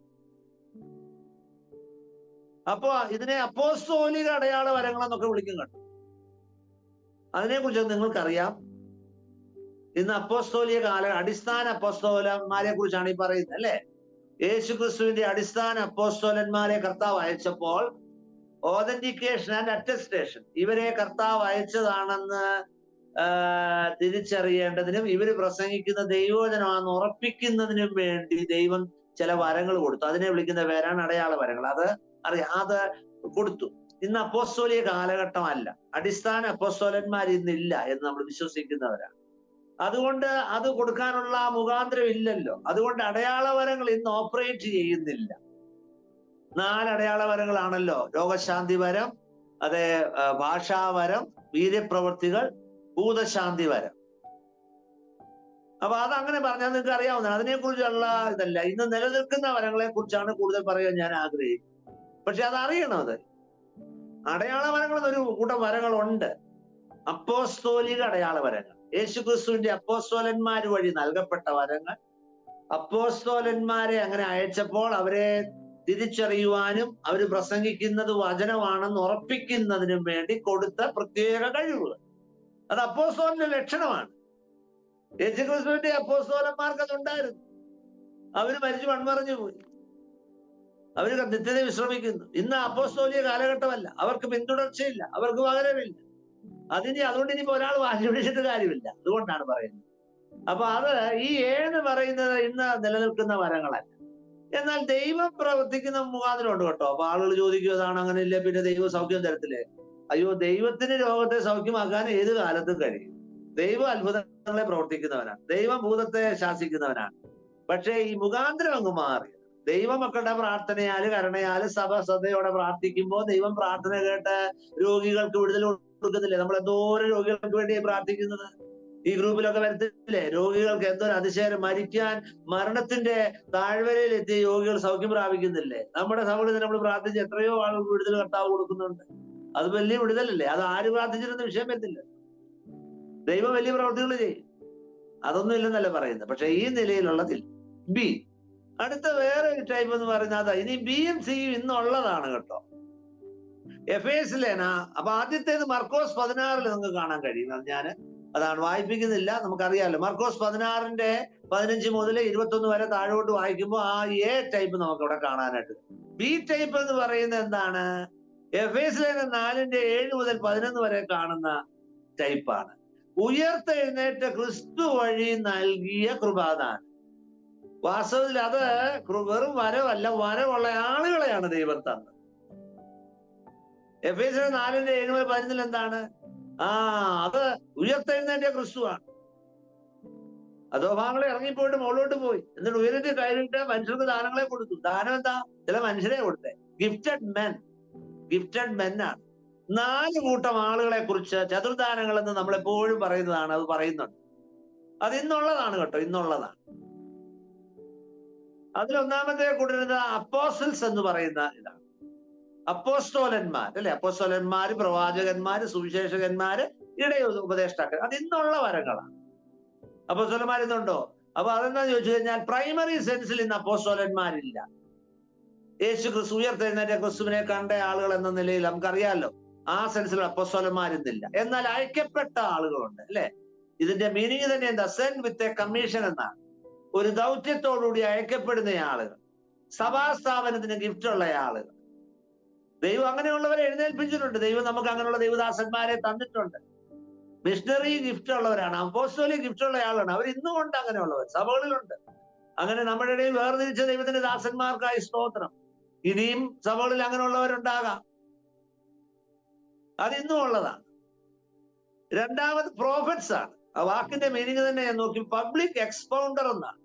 അപ്പൊ ഇതിനെ അപ്പോസ്തോലിക അടയാള വരങ്ങളെന്നൊക്കെ വിളിക്കും കേട്ടോ. അതിനെക്കുറിച്ച് നിങ്ങൾക്കറിയാം. ഇന്ന് അപ്പോസ്തോലിക അടിസ്ഥാന അപ്പോസ്തോലന്മാരെ കുറിച്ചാണ് ഈ പറയുന്നത്, അല്ലെ? യേശു ക്രിസ്തുവിന്റെ അടിസ്ഥാന അപ്പോസ്തോലന്മാരെ കർത്താവ് അയച്ചപ്പോൾ ഓതന്റിക്കേഷൻ ആൻഡ് അറ്റസ്റ്റേഷൻ, ഇവരെ കർത്താവ് അയച്ചതാണെന്ന് തിരിച്ചറിയേണ്ടതിനും ഇവര് പ്രസംഗിക്കുന്ന ദൈവവചനമാണെന്ന് ഉറപ്പിക്കുന്നതിനും വേണ്ടി ദൈവം ചില വരങ്ങൾ കൊടുത്തു. അതിനെ വിളിക്കുന്ന പേരാണ് അടയാള വരങ്ങൾ. അത് കൊടുത്തു. ഇന്ന് അപ്പോസ്തോലിക കാലഘട്ടമല്ല, അടിസ്ഥാന അപ്പോസ്തോലന്മാർ ഇന്നില്ല എന്ന് നമ്മൾ വിശ്വസിക്കുന്നവരാണ്. അതുകൊണ്ട് അത് കൊടുക്കാനുള്ള മുഖാന്തരം ഇല്ലല്ലോ. അതുകൊണ്ട് അടയാള വരങ്ങൾ ഇന്ന് ഓപ്പറേറ്റ് ചെയ്യുന്നില്ല. 4 അടയാള വരങ്ങളാണല്ലോ: രോഗശാന്തി വരം, അതെ, ഭാഷാവരം, വീര്യപ്രവൃത്തികൾ, ഭൂതശാന്തി വരം. അപ്പൊ അതങ്ങനെ പറഞ്ഞാൽ നിങ്ങൾക്ക് അറിയാവുന്നതാണ്. അതിനെക്കുറിച്ചുള്ള ഇതല്ല. ഇന്ന് നിലനിൽക്കുന്ന വരങ്ങളെ കുറിച്ചാണ് കൂടുതൽ പറയാൻ ഞാൻ ആഗ്രഹിക്കുന്നത്. പക്ഷെ അതറിയണം. അത് അടയാള വരങ്ങൾ എന്നൊരു കൂട്ടം വരങ്ങളുണ്ട്. അപ്പോസ്തോലിക അടയാള വരങ്ങൾ, യേശുക്രിസ്തുവിന്റെ അപ്പോസ്തോലന്മാർ വഴി നൽകപ്പെട്ട വരങ്ങൾ. അപ്പോസ്തോലന്മാരെ അങ്ങനെ അയച്ചപ്പോൾ അവരെ തിരിച്ചറിയുവാനും അവർ പ്രസംഗിക്കുന്നത് വചനമാണെന്ന് ഉറപ്പിക്കുന്നതിനും വേണ്ടി കൊടുത്ത പ്രത്യേക കഴിവുകൾ. അത് അപ്പോസ്തോലന്റെ ലക്ഷണമാണ്. യേശുക്രിസ്തുവിന്റെ അപ്പോസ്തോലന്മാർക്ക് അതുണ്ടായിരുന്നു. അവര് മരിച്ചു മൺമറഞ്ഞു പോയി. അവര് നിത്യത വിശ്രമിക്കുന്നു. ഇന്ന് അപ്പോസ്തോലിക കാലഘട്ടമല്ല. അവർക്ക് പിന്തുടർച്ചയില്ല, അവർക്ക് പകരമില്ല. അതുകൊണ്ട് ഇനിയിപ്പോ ഒരാൾ വാശിപിടിച്ചിട്ട് കാര്യമില്ല. അതുകൊണ്ടാണ് പറയുന്നത്. അപ്പൊ ഈ 7 പറയുന്നത് ഇന്ന് നിലനിൽക്കുന്ന വരങ്ങളല്ല. എന്നാൽ ദൈവം പ്രവർത്തിക്കുന്ന മുഖാന്തരമുണ്ട് കേട്ടോ. അപ്പൊ ആളുകൾ ചോദിക്കും, അതാണ് അങ്ങനെ ഇല്ല, പിന്നെ ദൈവം സൗഖ്യം തരത്തില്ലേ? അയ്യോ, ദൈവത്തിന് രോഗത്തെ സൗഖ്യമാക്കാൻ ഏത് കാലത്തും കഴിയും. ദൈവം അത്ഭുതങ്ങളെ പ്രവർത്തിക്കുന്നവനാണ്. ദൈവം ഭൂതത്തെ ശാസിക്കുന്നവനാണ്. പക്ഷേ ഈ മുഖാന്തരം അങ്ങ് മാറി. ദൈവമക്കളുടെ പ്രാർത്ഥനയാല്, കരുണയാല് സഭ ശ്രദ്ധയോടെ പ്രാർത്ഥിക്കുമ്പോൾ ദൈവം പ്രാർത്ഥന കേട്ട് രോഗികൾക്ക് വിടുതൽ കൊടുക്കുന്നില്ലേ? നമ്മൾ എന്തോരം രോഗികൾക്ക് വേണ്ടി പ്രാർത്ഥിക്കുന്നത് ഈ ഗ്രൂപ്പിലൊക്കെ വരത്തില്ലേ? രോഗികൾക്ക് എന്തൊരു അതിശയം! മരണത്തിന്റെ താഴ്വരയിൽ എത്തിയ രോഗികൾ സൗഖ്യം പ്രാപിക്കുന്നില്ലേ? നമ്മുടെ സഭകളിൽ നമ്മൾ പ്രാർത്ഥിച്ച് എത്രയോ ആളുകൾക്ക് വിടുതൽ കർത്താവ് കൊടുക്കുന്നുണ്ട്. അത് വലിയ വിടുതലല്ലേ? അത് ആര് പ്രാർത്ഥിച്ചിരുന്ന വിഷയം വരുന്നില്ല. ദൈവം വലിയ പ്രവൃത്തികൾ ചെയ്യും. അതൊന്നും ഇല്ലെന്നല്ല പറയുന്നത്. പക്ഷെ ഈ നിലയിലുള്ളതിൽ ബി. അടുത്ത വേറെ ഒരു ടൈപ്പ് എന്ന് പറയുന്നത് അതാ. ഇനി ബിയും സിയും ഇന്നുള്ളതാണ് കേട്ടോ. എഫേസ് ലേന. അപ്പൊ ആദ്യത്തേത് മർക്കോസ് 16 നിങ്ങൾക്ക് കാണാൻ കഴിയും. അതാണ് വായിപ്പിക്കുന്നില്ല, നമുക്കറിയാമല്ലോ. മർക്കോസ് 16:15 മുതൽ 21 വരെ താഴോട്ട് വായിക്കുമ്പോൾ ആ എ ടൈപ്പ് നമുക്ക് ഇവിടെ കാണാനായിട്ട്. ബി ടൈപ്പ് എന്ന് പറയുന്നത് എന്താണ്? എഫേസ് ലേന 4:7 മുതൽ 11 വരെ കാണുന്ന ടൈപ്പാണ്. ഉയർത്തെഴുന്നേറ്റ ക്രിസ്തു വഴി നൽകിയ കൃപാദാനം. വാസ്തവത്തിൽ അത് വെറും വരവല്ല, വരവുള്ള ആളുകളെയാണ് ദൈവം തന്നത്. എഫേസ് 4:7 മുതൽ 11 എന്താണ്? അത് ഉയർത്തെഴുന്നേറ്റ ക്രിസ്തുവാണ്. അധോഭാഗങ്ങളെ ഇറങ്ങിപ്പോയിട്ട് മുകളിലോട്ട് പോയി, എന്നിട്ട് ഉയരത്തിൽ കയറിയിട്ട് മനുഷ്യർക്ക് ദാനങ്ങളെ കൊടുത്തു. ദാനം എന്താ? ചില മനുഷ്യരെ കൊടുത്തേ. ഗിഫ്റ്റഡ് മെൻ ആണ്. 4 കൂട്ടം ആളുകളെ കുറിച്ച് ചതുർദാനങ്ങൾ എന്ന് നമ്മളെപ്പോഴും പറയുന്നതാണ്. അത് പറയുന്നുണ്ട്. അത് ഇന്നുള്ളതാണ് കേട്ടോ, ഇന്നുള്ളതാണ്. അതിലൊന്നാമത്തെ കൂട്ടുന്നത് അപ്പോസ്റ്റൽസ് എന്ന് പറയുന്ന ഇതാണ്. അപ്പോസ്തോലന്മാർ, അല്ലെ? അപ്പോസ്തോലന്മാര്, പ്രവാചകന്മാര്, സുവിശേഷകന്മാര്, ഉപദേഷ്ടാക്കൾ. അത് ഇന്നുള്ള വരങ്ങളാണ്. അപ്പോസ്തോലന്മാർ ഇന്നുണ്ടോ? അപ്പൊ അതെന്താന്ന് ചോദിച്ചു കഴിഞ്ഞാൽ പ്രൈമറി സെൻസിൽ ഇന്ന് അപ്പോസ്തോലന്മാരില്ല. യേശു ക്രിസ്തു ഉയർത്തെഴുന്നേറ്റ ക്രിസ്തുവിനെ കണ്ട ആളുകൾ എന്ന നിലയിൽ നമുക്കറിയാമല്ലോ, ആ സെൻസിൽ അപ്പോസ്തോലന്മാരിന്നില്ല. എന്നാൽ അയക്കപ്പെട്ട ആളുകളുണ്ട്, അല്ലെ? ഇതിന്റെ മീനിങ് തന്നെ എന്താ? സെൻഡ് വിത്ത് എ കമ്മീഷൻ എന്നാണ്. ഒരു ദൗത്യത്തോടുകൂടി അയക്കപ്പെടുന്ന ആളുകൾ, സഭാസ്ഥാപനത്തിന് ഗിഫ്റ്റ് ഉള്ള ആളുകൾ. ദൈവം അങ്ങനെയുള്ളവരെ എഴുന്നേൽപ്പിച്ചിട്ടുണ്ട്. ദൈവം നമുക്ക് അങ്ങനെയുള്ള ദൈവദാസന്മാരെ തന്നിട്ടുണ്ട്. മിഷണറി ഗിഫ്റ്റ് ഉള്ളവരാണ്, അപ്പോസ്തോലിക് ഗിഫ്റ്റ് ഉള്ള ആളാണ്. അവർ ഇന്നുകൊണ്ട് അങ്ങനെയുള്ളവർ സഭകളിലുണ്ട്. അങ്ങനെ നമ്മുടെ ഇടയിൽ വേർതിരിച്ച ദൈവത്തിന്റെ ദാസന്മാർക്കായി സ്തോത്രം. ഇനിയും സഭകളിൽ അങ്ങനെയുള്ളവരുണ്ടാകാം. അത് ഇന്നും ഉള്ളതാണ്. രണ്ടാമത് പ്രോഫറ്റ്സ് ആണ്. ആ വാക്കിന്റെ മീനിങ് തന്നെ ഞാൻ നോക്കി, പബ്ലിക് എക്സ്പൗണ്ടർ എന്നാണ്.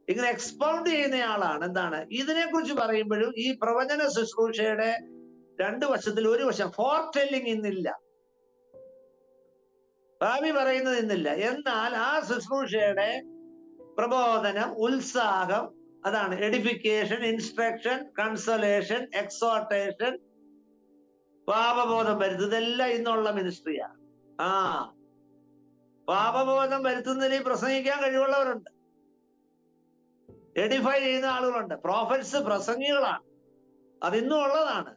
ഇങ്ങനെ എക്സ്പൗണ്ട് ചെയ്യുന്നയാളാണ്. എന്താണ് ഇതിനെക്കുറിച്ച് പറയുമ്പോഴും ഈ പ്രവചന ശുശ്രൂഷയുടെ 2 വശത്തിൽ ഒരു വശം ഫോർടെല്ലിങ് ഇന്നില്ല, ഭാവി പറയുന്നത് ഇന്നില്ല. എന്നാൽ ആ ശുശ്രൂഷയുടെ പ്രബോധനം, ഉത്സാഹം, അതാണ് എഡിഫിക്കേഷൻ, ഇൻസ്ട്രക്ഷൻ, കൺസലേഷൻ, എക്സോർട്ടേഷൻ, പാപബോധം വരുത്തുന്നത്, ഇതെല്ലാം ഇന്നുള്ള മിനിസ്ട്രിയാണ്. പാപബോധം വരുത്തുന്നതിൽ പ്രസംഗിക്കാൻ കഴിവുള്ളവരുണ്ട്, എഡിഫൈ ചെയ്യുന്ന ആളുകളുണ്ട്. പ്രോഫറ്റ്സ് പ്രസംഗികളാണ്. അതിന്നും ഉള്ളതാണ്.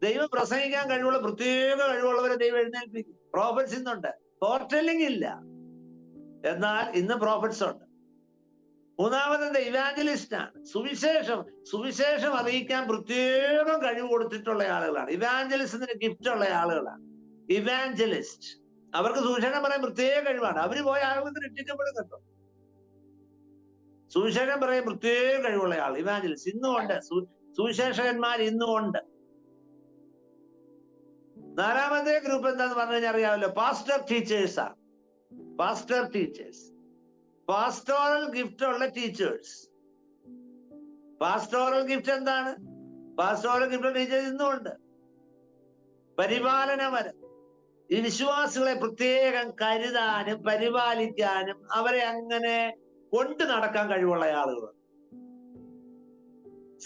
ദൈവം പ്രസംഗിക്കാൻ കഴിവുള്ള പ്രത്യേക കഴിവുള്ളവരെ ദൈവം എഴുന്നേൽപ്പിക്കും. പ്രോഫറ്റ്സ് ഇന്നുണ്ട്, ഫോർടെല്ലിംഗ് ഇല്ല, എന്നാൽ ഇന്ന് പ്രോഫറ്റ്സ് ഉണ്ട്. മൂന്നാമത് ഇവാഞ്ചലിസ്റ്റ് ആണ്. സുവിശേഷം അറിയിക്കാൻ പ്രത്യേകം കഴിവ് കൊടുത്തിട്ടുള്ള ആളുകളാണ്. ഇവാഞ്ചലിസത്തിന് ഗിഫ്റ്റ് ഉള്ള ആളുകളാണ് ഇവാഞ്ചലിസ്റ്റ്. അവർക്ക് സുവിശേഷം പറയാൻ പ്രത്യേക കഴിവാണ്. അവര് പോയ ആളുകൾക്ക് രക്ഷിക്കപ്പെടും കേട്ടോ. സുവിശേഷം പറയാൻ പ്രത്യേക കഴിവുള്ള ആൾ ഇവാഞ്ചലിസ്റ്റ് ഇന്നും ഉണ്ട്. സുവിശേഷകന്മാർ ഇന്നും ഉണ്ട്. നാലാമത്തെ ഗ്രൂപ്പ് എന്താന്ന് പറഞ്ഞു കഴിഞ്ഞാൽ അറിയാമല്ലോ, പാസ്റ്റർ ടീച്ചേഴ്സ് ആണ്. പാസ്റ്റർ ടീച്ചേഴ്സ്, പാസ്റ്റോറൽ ഗിഫ്റ്റ് ഉള്ള ടീച്ചേഴ്സ്. പാസ്റ്റോറൽ ഗിഫ്റ്റ് എന്താണ്? പാസ്റ്റോറൽ ഗിഫ്റ്റ് ടീച്ചേഴ്സ് ഇന്നും ഉണ്ട്. പരിപാലനപരം, ഈ വിശ്വാസികളെ പ്രത്യേകം കരുതാനും പരിപാലിക്കാനും അവരെ അങ്ങനെ കൊണ്ടു നടക്കാൻ കഴിവുള്ള ആളുകൾ.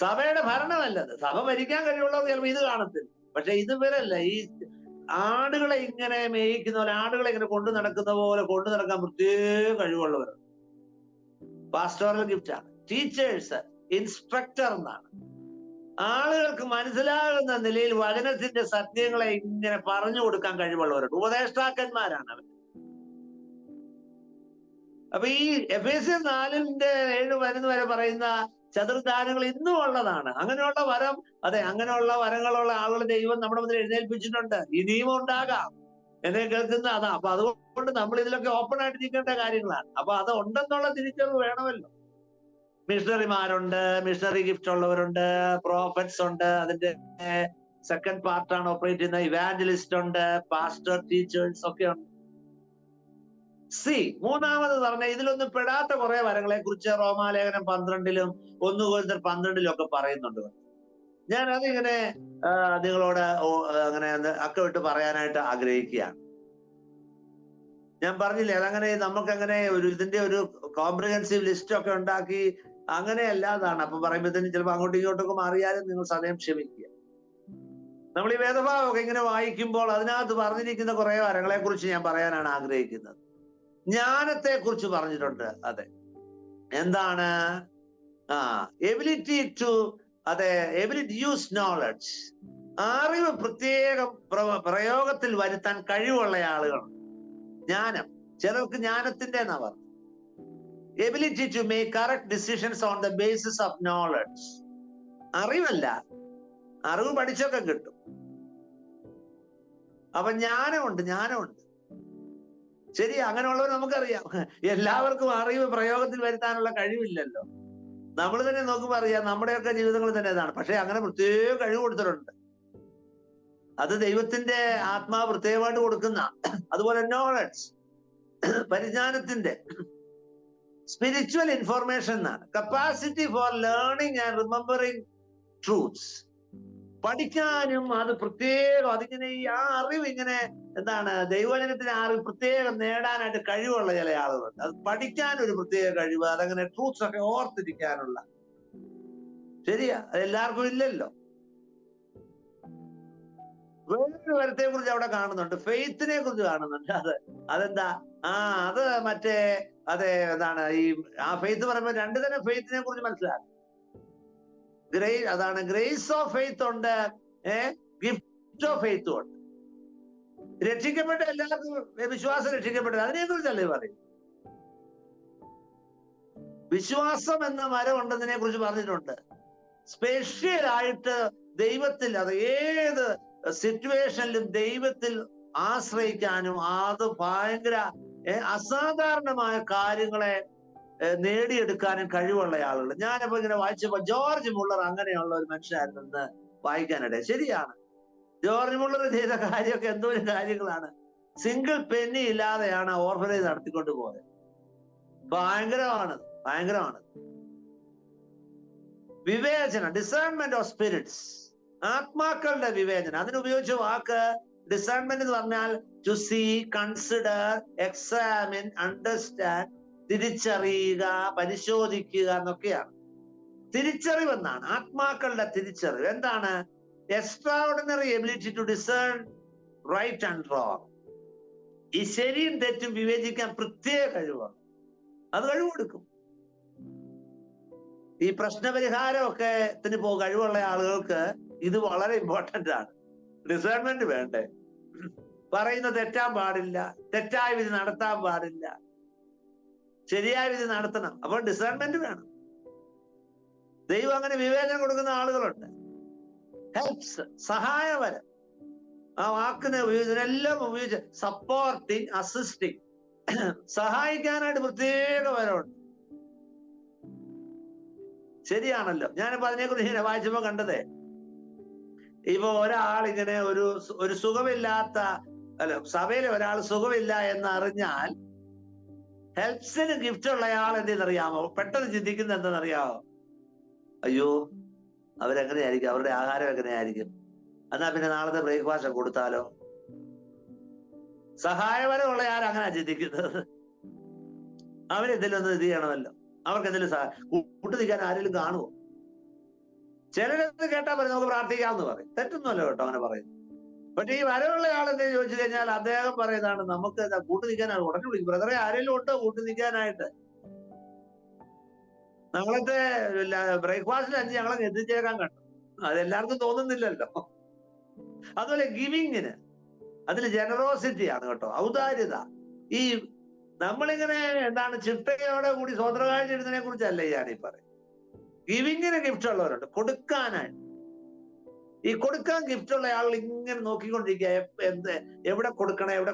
സഭയുടെ ഭരണമല്ലത്. സഭ ഭരിക്കാൻ കഴിവുള്ളവർ ചിലപ്പോൾ ഇത് കാണത്തില്ല. പക്ഷെ ഇത് വരല്ല, ഈ ആടുകളെ ഇങ്ങനെ മേയിക്കുന്ന പോലെ, ആടുകളെ ഇങ്ങനെ കൊണ്ടു നടക്കുന്ന പോലെ കൊണ്ടു നടക്കാൻ പ്രത്യേക കഴിവുള്ളവർ പാസ്റ്റോറൽ ഗിഫ്റ്റ് ആണ്. ടീച്ചേഴ്സ്, ഇൻസ്ട്രക്ടർ എന്നാണ്. ആളുകൾക്ക് മനസ്സിലാകുന്ന നിലയിൽ വചനത്തിന്റെ സത്യങ്ങളെ ഇങ്ങനെ പറഞ്ഞു കൊടുക്കാൻ കഴിവുള്ളവരുണ്ട്. ഉപദേഷ്ടാക്കന്മാരാണ് അവർ. അപ്പൊ ഈ എഫേസ്യർ 4:7 വരെ പറയുന്ന ചതുർദാനങ്ങൾ ഇന്നും ഉള്ളതാണ്. അങ്ങനെയുള്ള വരം, അതെ, അങ്ങനെയുള്ള വരങ്ങളുള്ള ആളുകൾ ദൈവം നമ്മുടെ മുന്നിൽ എഴുന്നേൽപ്പിച്ചിട്ടുണ്ട്. ഇനിയും ഉണ്ടാകാം. എന്നെ കേൾക്കുന്ന അതാ. അപ്പൊ അതുകൊണ്ട് നമ്മൾ ഇതിലൊക്കെ ഓപ്പൺ ആയിട്ട് നിൽക്കേണ്ട കാര്യങ്ങളാണ്. അപ്പൊ അത് ഉണ്ടെന്നുള്ള തിരിച്ചറിവ് വേണമല്ലോ. മിഷണറിമാരുണ്ട്, മിഷണറി ഗിഫ്റ്റ് ഉള്ളവരുണ്ട്, പ്രോഫറ്റ്സ് ഉണ്ട്, അതിന്റെ സെക്കൻഡ് പാർട്ടാണ് ഓപ്പറേറ്റ് ചെയ്യുന്ന ഇവാഞ്ചലിസ്റ്റ് ഉണ്ട്, പാസ്റ്റർ ടീച്ചേഴ്സ് ഒക്കെ ഉണ്ട്. മൂന്നാമത് പറഞ്ഞ ഇതിലൊന്നും പെടാത്ത കുറെ വരങ്ങളെ കുറിച്ച് റോമാലേഖനം 12-ലും 1 Corinthians 12-ലും ഒക്കെ പറയുന്നുണ്ട്. ഞാൻ അതിങ്ങനെ നിങ്ങളോട് അങ്ങനെ അക്കമിട്ട് പറയാനായിട്ട് ആഗ്രഹിക്കുകയാണ്. ഞാൻ പറഞ്ഞില്ലേ, അതങ്ങനെ നമുക്കങ്ങനെ ഇതിന്റെ ഒരു കോംപ്രിഹെൻസീവ് ലിസ്റ്റ് ഒക്കെ ഉണ്ടാക്കി അങ്ങനെ അല്ലാതാണ്. അപ്പൊ പറയുമ്പോഴത്തേനും ചിലപ്പോൾ അങ്ങോട്ടും ഇങ്ങോട്ടൊക്കെ മാറിയാലും നിങ്ങൾ സമയം ക്ഷമിക്കുക. നമ്മൾ ഈ വേദഭാഗമൊക്കെ ഇങ്ങനെ വായിക്കുമ്പോൾ അതിനകത്ത് പറഞ്ഞിരിക്കുന്ന കുറെ വരങ്ങളെ കുറിച്ച് ഞാൻ പറയാനാണ് ആഗ്രഹിക്കുന്നത്. ജ്ഞാനത്തെ കുറിച്ച് പറഞ്ഞിട്ടുണ്ട്. അതെ, എന്താണ്? എബിലിറ്റി ടു, അതെ, എബിലിറ്റി യൂസ് നോളജ്, അറിവ് പ്രത്യേകം പ്രയോഗത്തിൽ വരുത്താൻ കഴിവുള്ള ആളുകൾ. ജ്ഞാനം, ചിലർക്ക് ജ്ഞാനത്തിന്റെ എന്നാ പറഞ്ഞു. Ability to make correct decisions on the basis of knowledge. അറിവല്ല, അറിവ് പഠിച്ചൊക്കെ കിട്ടും. അപ്പൊ ജ്ഞാനമുണ്ട്. ശരി, അങ്ങനെയുള്ളവർ നമുക്കറിയാം. എല്ലാവർക്കും അറിവ് പ്രയോഗത്തിൽ വരുത്താനുള്ള കഴിവില്ലല്ലോ. നമ്മൾ തന്നെ നോക്കുമ്പോൾ അറിയാം, നമ്മുടെയൊക്കെ ജീവിതങ്ങൾ തന്നെ ഇതാണ്. പക്ഷെ അങ്ങനെ പ്രത്യേക കഴിവ് കൊടുത്തിട്ടുണ്ട്. അത് ദൈവത്തിന്റെ ആത്മാവ് പ്രത്യേകമായിട്ട് കൊടുക്കുന്ന. അതുപോലെ നോളജ്, പരിജ്ഞാനത്തിന്റെ, സ്പിരിച്വൽ ഇൻഫോർമേഷൻ എന്നാണ്. Capacity for learning and remembering truths. പഠിക്കാനും അത് പ്രത്യേകം, അതിങ്ങനെ ഈ അറിവ് ഇങ്ങനെ എന്താണ്, ദൈവവചനത്തിന് അറിവ് പ്രത്യേകം നേടാനായിട്ട് കഴിവുള്ള ചില ആളുകളുണ്ട്. അത് പഠിക്കാൻ ഒരു പ്രത്യേക കഴിവ്, അതങ്ങനെ ട്രൂത്ത്സ് ഒക്കെ ഓർത്തിരിക്കാനുള്ള. ശരിയാ, അത് എല്ലാവർക്കും ഇല്ലല്ലോ. വേറൊരു വരത്തെ കുറിച്ച് അവിടെ കാണുന്നുണ്ട്, ഫെയ്ത്തിനെ കുറിച്ച് കാണുന്നുണ്ട്. അതെന്താ? അത് മറ്റേ, അതെ, എന്താണ് ഈ ഫെയ്ത്ത് പറയുമ്പോൾ 2 തരം ഫെയ്ത്തിനെ കുറിച്ച് മനസ്സിലാക്കും. അതാണ് ഗ്രേസ് ഓഫ് ഫെയ്ത്ത് ഉണ്ട്, ഗിഫ്റ്റ് ഓഫ് ഫെയ്ത്തും ഉണ്ട്. രക്ഷിക്കപ്പെട്ട എല്ലാവർക്കും വിശ്വാസം രക്ഷിക്കപ്പെട്ടത്, അതിനെ കുറിച്ചല്ലേ പറയും. വിശ്വാസം എന്ന മരം ഉണ്ടെന്നതിനെ കുറിച്ച് പറഞ്ഞിട്ടുണ്ട്. സ്പെഷ്യൽ ആയിട്ട് ദൈവത്തിൽ, അത് ഏത് സിറ്റുവേഷനിലും ദൈവത്തിൽ ആശ്രയിക്കാനും അത് ഭയങ്കര അസാധാരണമായ കാര്യങ്ങളെ നേടിയെടുക്കാനും കഴിവുള്ള ആളുകൾ. ഞാനിപ്പോ ഇങ്ങനെ വായിച്ചപ്പോ ജോർജ് മുള്ളർ അങ്ങനെയുള്ള ഒരു മനുഷ്യനായിരുന്നെന്ന് വായിക്കാനിടയിൽ. ശരിയാണ്, ജോർജ് മുള്ളർ ചെയ്ത കാര്യമൊക്കെ എന്തോരം കാര്യങ്ങളാണ്. സിംഗിൾ പെന്നി ഇല്ലാതെയാണ് ഓർഫനേജ് നടത്തിക്കൊണ്ട് പോയത്. ഭയങ്കരമാണ്. വിവേചനം, ഡിസേൺമെന്റ് ഓഫ് സ്പിരിറ്റ്സ്, ആത്മാക്കളുടെ വിവേചനം. അതിനുപയോഗിച്ച വാക്ക് ഡിസേൺമെന്റ് എന്ന് പറഞ്ഞാൽ to see, consider, examine, understand, തിരിച്ചറിയുക, പരിശോധിക്കുക എന്നൊക്കെയാണ്. തിരിച്ചറിവെന്നാണ്, ആത്മാക്കളുടെ തിരിച്ചറിവ്. എന്താണ്? Extraordinary ability to discern right and wrong. ഈ ശരിയും തെറ്റും വിവേചിക്കാൻ പ്രത്യേക കഴിവാണ്. അത് കഴിവ് കൊടുക്കും. ഈ പ്രശ്നപരിഹാരമൊക്കെ കഴിവുള്ള ആളുകൾക്ക് ഇത് വളരെ ഇമ്പോർട്ടന്റ് ആണ്. ഡിസേൺമെന്റ് വേണ്ടേ? പറയുന്ന തെറ്റാൻ പാടില്ല, തെറ്റായ വിധി നടത്താൻ പാടില്ല, ശരിയായ വിധി നടത്തണം. അപ്പോൾ ഡിസേൺമെന്റ് വേണം. ദൈവം അങ്ങനെ വിവേചനം കൊടുക്കുന്ന ആളുകളുണ്ട്. ഹെൽപ്സ്, സഹായപരം, ആ വാക്കിന് ഇതിനെല്ലാം ഉപയോഗിച്ച് സപ്പോർട്ടിങ്, അസിസ്റ്റിങ്, സഹായിക്കാനായിട്ട് പ്രത്യേക വരമുണ്ട്. ശരിയാണല്ലോ. ഞാനിപ്പോ അതിനെക്കുറിച്ച് ഇങ്ങനെ വായിച്ചപ്പോ കണ്ടതേ, ഇപ്പൊ ഒരാളിങ്ങനെ ഒരു സുഖമില്ലാത്ത, സഭയിൽ ഒരാൾ സുഖമില്ല എന്ന് അറിഞ്ഞാൽ ഹെൽപ്സിന് ഗിഫ്റ്റ് ഉള്ളയാൾ എന്തെന്നറിയാമോ? പെട്ടെന്ന് ചിന്തിക്കുന്നത് എന്തെന്നറിയാമോ? അയ്യോ, അവരെങ്ങനെയായിരിക്കും, അവരുടെ ആഹാരം എങ്ങനെയായിരിക്കും, എന്നാ പിന്നെ നാളത്തെ ബ്രേക്ക്ഫാസ്റ്റ് കൊടുത്താലോ. സഹായപരമുള്ള ആരങ്ങനെ ചിന്തിക്കുന്നത്? അവരെന്തെങ്കിലും ഇത് ചെയ്യണമല്ലോ, അവർക്ക് എന്തെങ്കിലും കൂട്ടു നിൽക്കാൻ ആരെങ്കിലും കാണുമോ? ചിലരെന്ത് കേട്ടാൽ പറയും നമുക്ക് പ്രാർത്ഥിക്കാമെന്ന് പറയും. തെറ്റൊന്നുമല്ലോ കേട്ടോ അങ്ങനെ പറയുന്നു. പക്ഷെ ഈ വരവുള്ള ആളെന്തെന്ന് ചോദിച്ചു കഴിഞ്ഞാൽ അദ്ദേഹം പറയുന്നതാണ്, നമുക്ക് കൂട്ടു നിൽക്കാനാണ്. ഉടനെ വിളിക്കും, ബ്രദറെ ആരെങ്കിലും ഉണ്ടോ കൂട്ടു നിൽക്കാനായിട്ട്? നമ്മളത്തെ ബ്രേക്ക്ഫാസ്റ്റിൽ 5 ഞങ്ങളെ എത്തിച്ചേക്കാൻ കണ്ടു. അതെല്ലാവർക്കും തോന്നുന്നില്ലല്ലോ. അതുപോലെ ഗിവിങ്ങിന് അതിൽ ജനറോസിറ്റി ആണ് കേട്ടോ, ഔദാര്യത. ഈ നമ്മളിങ്ങനെ എന്താണ് ചിട്ടയോടെ കൂടി സ്വതന്ത്രകാഴ്ച ഇടുന്നതിനെ കുറിച്ചല്ല ഈ പറയും. ഗിവിങ്ങിന് ഗിഫ്റ്റ് ഉള്ളവരുണ്ട്, കൊടുക്കാനായിട്ട്. ഈ കൊടുക്കാൻ ഗിഫ്റ്റ് ഉള്ള ആളുകൾ ഇങ്ങനെ നോക്കിക്കൊണ്ടിരിക്കുക, എവിടെ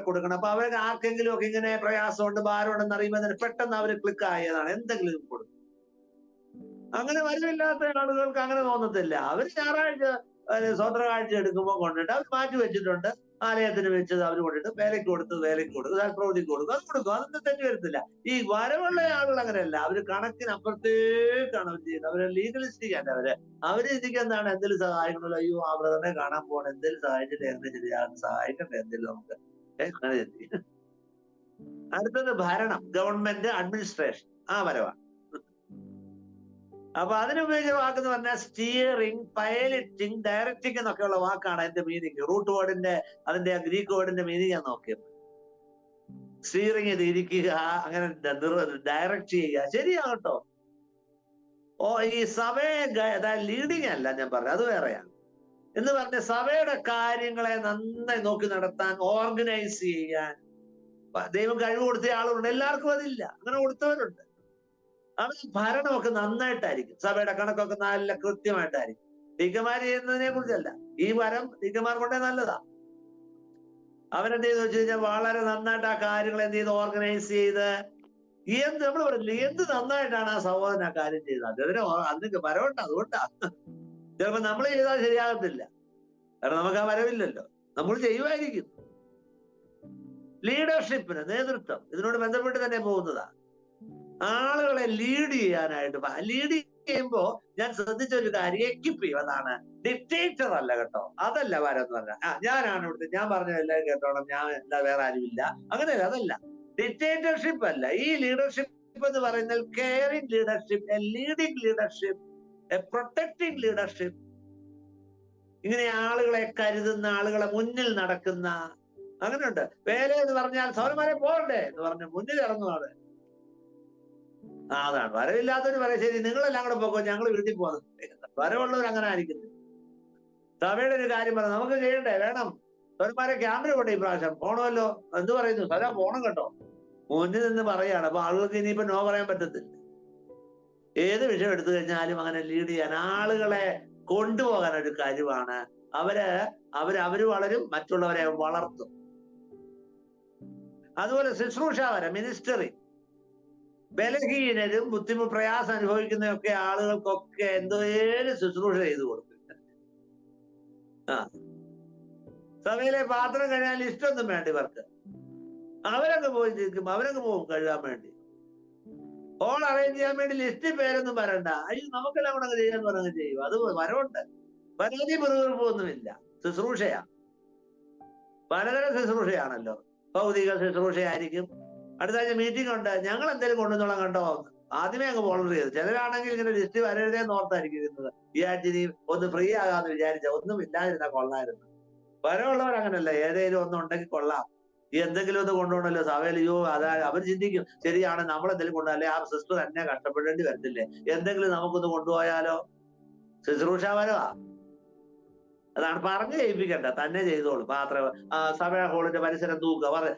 കൊടുക്കണം. അപ്പൊ അവർക്ക് ആർക്കെങ്കിലും ഒക്കെ ഇങ്ങനെ പ്രയാസമുണ്ട്, ഭാരമുണ്ടെന്ന് അറിയുമ്പോൾ പെട്ടെന്ന് അവർ ക്ലിക്ക് ആയതാണ്, എന്തെങ്കിലും കൊടുക്കും. അങ്ങനെ വരവില്ലാത്ത ആളുകൾക്ക് അങ്ങനെ തോന്നത്തില്ല. അവർ ഞായറാഴ്ച സ്വതന്ത്രകാഴ്ച എടുക്കുമ്പോൾ കൊണ്ടിട്ട് അവർ മാറ്റി വെച്ചിട്ടുണ്ട്, ആലയത്തിന് വെച്ചത് അവർ കൊണ്ടിട്ട് വേലയ്ക്ക് കൊടുക്കും, പ്രവൃത്തിക്ക് കൊടുക്കും, അത് കൊടുക്കും. അതൊന്നും തെറ്റ് വരത്തില്ല. ഈ വരവുള്ള ആളുകൾ അങ്ങനെയല്ല, അവര് കണക്കിനപ്പുറത്തേക്കാണ് അവർ ചെയ്യുന്നത്. അവര് ലീഗലിസ്റ്റിക് അല്ല. അവര് ഇതിക്ക് എന്താണ്, എന്തെങ്കിലും സഹായിക്കണമല്ലോ, അയ്യോ ആ ബ്രദറിനെ കാണാൻ പോകണം, എന്തെങ്കിലും സഹായിച്ചിട്ട് എങ്ങനെ ശരിയാകും, സഹായിക്കട്ടെ എന്തെങ്കിലും നമുക്ക്, അങ്ങനെ ചെയ്യും. അടുത്തത് ഭരണം, ഗവൺമെന്റ്, അഡ്മിനിസ്ട്രേഷൻ, ആ വരവാണ്. അപ്പൊ അതിനുപയോഗിച്ച വാക്കെന്ന് പറഞ്ഞാൽ സ്റ്റിയറിംഗ്, പൈലറ്റിംഗ്, ഡയറക്റ്റിംഗ് എന്നൊക്കെയുള്ള വാക്കാണ് അതിന്റെ മീനിങ്. റൂട്ട് വേർഡിന്റെ അതിന്റെ ഗ്രീക്ക് വേർഡിന്റെ മീനിങ് ഞാൻ നോക്കിയത്. സ്റ്റിയറിംഗ് ചെയ്തിരിക്കുക, അങ്ങനെ ഡയറക്റ്റ് ചെയ്യുക, ശരിയാകട്ടോ. ഈ സഭയെ ലീഡിങ് അല്ല ഞാൻ പറഞ്ഞത്, അത് വേറെയാണ്. എന്ന് പറഞ്ഞ സഭയുടെ കാര്യങ്ങളെ നന്നായി നോക്കി നടത്താൻ, ഓർഗനൈസ് ചെയ്യാൻ ദൈവം കഴിവ് കൊടുത്ത ആളുകളുണ്ട്. എല്ലാവർക്കും അതില്ല, അങ്ങനെ കൊടുത്തവരുണ്ട്. അവർ ഭരണമൊക്കെ നന്നായിട്ടായിരിക്കും, സഭയുടെ കണക്കൊക്കെ നല്ല കൃത്യമായിട്ടായിരിക്കും. ടീക്കന്മാർ ചെയ്യുന്നതിനെ കുറിച്ചല്ല, ഈ വരം ടീക്കന്മാർ കൊണ്ടേ നല്ലതാ. അവരെന്ത് ചെയ്തെന്ന് വെച്ച് കഴിഞ്ഞാൽ വളരെ നന്നായിട്ട് ആ കാര്യങ്ങൾ എന്ത് ചെയ്ത് ഓർഗനൈസ് ചെയ്ത്, നമ്മൾ പറഞ്ഞില്ല എന്ത് നന്നായിട്ടാണ് ആ സഹോദരൻ ആ കാര്യം ചെയ്തത്. അദ്ദേഹത്തിന് അതിന് വരവുണ്ട്, അതുകൊണ്ടാ. ചിലപ്പോ നമ്മൾ ചെയ്താൽ ശരിയാകത്തില്ല, കാരണം നമുക്ക് ആ വരവില്ലല്ലോ, നമ്മൾ ചെയ്യുമായിരിക്കും. ലീഡർഷിപ്പിന്, നേതൃത്വം ഇതിനോട് ബന്ധപ്പെട്ട് തന്നെ പോകുന്നതാ. ആളുകളെ ലീഡ് ചെയ്യാനായിട്ട്, ലീഡ് ചെയ്യുമ്പോ ഞാൻ ശ്രദ്ധിച്ച ഒരു കാര്യം, എക്വിപ്പ് ചെയ്യും. അതാണ് ഡിക്റ്റേറ്റർ അല്ല കേട്ടോ, അതല്ല വരം എന്ന് പറഞ്ഞാൽ ഞാനാണ് ഇവിടുത്തെ, ഞാൻ പറഞ്ഞ എല്ലാവരും കേട്ടോണം, ഞാൻ എന്താ വേറെ ആരുമില്ല, അങ്ങനെയല്ല, അതല്ല. ഡിക്റ്റേറ്റർഷിപ്പ് അല്ല. ഈ ലീഡർഷിപ്പ് എന്ന് പറയുന്നത് caring leadership, A leading leadership, A protecting leadership. ഇങ്ങനെ ആളുകളെ കരുതുന്ന, ആളുകളെ മുന്നിൽ നടക്കുന്ന, അങ്ങനെയുണ്ട്. വേല എന്ന് പറഞ്ഞാൽ സൗരന്മാരെ പോകണ്ടേ എന്ന് പറഞ്ഞ് മുന്നിൽ ഇറങ്ങുവാണ്. അതാണ് വരവില്ലാത്തവര് പറയാം, ശരി നിങ്ങളെല്ലാം കൂടെ പോക്കോ, ഞങ്ങൾ വീട്ടിൽ പോകുന്നത്. വരവുള്ളവർ അങ്ങനെ ആയിരിക്കുന്നു. സഭയുടെ ഒരു കാര്യം പറയാം, നമുക്ക് ചെയ്യണ്ടേ, വേണം, സൗരന്മാരെ ക്യാമ്പിന് പോട്ടെ, ഇപ്രാവശ്യം പോണമല്ലോ, എന്ത് പറയുന്നു, സ്ഥലം പോണം കേട്ടോ, മുന്നിൽ നിന്ന് പറയാണ്. അപ്പൊ ആളുകൾക്ക് ഇനിയിപ്പോ നോ പറയാൻ പറ്റത്തില്ല. ഏത് വിഷയം എടുത്തു കഴിഞ്ഞാലും അങ്ങനെ ലീഡ് ചെയ്യാൻ, ആളുകളെ കൊണ്ടുപോകാനൊരു കഴിവാണ്. അവര് വളരും, മറ്റുള്ളവരെ വളർത്തും. അതുപോലെ ശുശ്രൂഷാവരം, മിനിസ്റ്ററി, ബലഹീനരും പ്രയാസം അനുഭവിക്കുന്നതൊക്കെ ആളുകൾക്കൊക്കെ എന്തേലും ശുശ്രൂഷ ചെയ്തു കൊടുക്കും. സഭയിലെ പാത്രം കഴിയാൻ ഇഷ്ടമൊന്നും വേണ്ട ഇവർക്ക്, അവരങ്ങ് പോയി നിൽക്കും, അവരങ്ങ് പോകും കഴുകാൻ വേണ്ടി. ഹോൾ അറേഞ്ച് ചെയ്യാൻ വേണ്ടി ലിസ്റ്റിൽ പേരൊന്നും വരണ്ട, അയ്യോ നമുക്കെല്ലാം കൂടെ അങ്ങ് ചെയ്യാന്ന് പറഞ്ഞ് ചെയ്യും. അത് വരവുണ്ട്, പരാതി പെറുകെറുപ്പൊന്നുമില്ല, ശുശ്രൂഷയാ. പലതരം ശുശ്രൂഷയാണല്ലോ. ഭൗതിക ശുശ്രൂഷയായിരിക്കും. അടുത്ത ആഴ്ച മീറ്റിംഗ് ഉണ്ട്, ഞങ്ങൾ എന്തെങ്കിലും കൊണ്ടുവന്നോളാം കണ്ടോ, ആദ്യമേ അങ്ങ് വോളണ്ടർ ചെയ്തു. ചിലരാണെങ്കിൽ ഇങ്ങനെ ലിസ്റ്റ് വരരുതേന്ന് ഓർത്തായിരിക്കും ഇരുന്നത്. ഈ ആഴ്ച നീ ഒന്ന് ഫ്രീ ആകാന്ന് വിചാരിച്ച, ഒന്നും ഇല്ലാതിരുന്ന കൊള്ളായിരുന്നു. വരവുള്ളവർ അങ്ങനല്ല, ഏതേലും ഒന്നും ഉണ്ടെങ്കിൽ കൊള്ളാം, ഈ എന്തെങ്കിലും ഒന്ന് കൊണ്ടുപോകണല്ലോ സഭയിൽ. അയ്യോ അതായത് അവർ ചിന്തിക്കും, ശരിയാണ് നമ്മളെന്തെങ്കിലും കൊണ്ടുപോകല്ലേ, ആ സിസ്റ്റർ തന്നെ കഷ്ടപ്പെടേണ്ടി വരത്തില്ലേ, എന്തെങ്കിലും നമുക്കൊന്ന് കൊണ്ടുപോയാലോ. ശുശ്രൂഷാപരമാ, അതാണ് പറഞ്ഞു ചെയ്യിപ്പിക്കണ്ട, തന്നെ ചെയ്തോളൂ. മാത്രമേ സഭ ഹോളിന്റെ പരിസരം തൂക്കുക,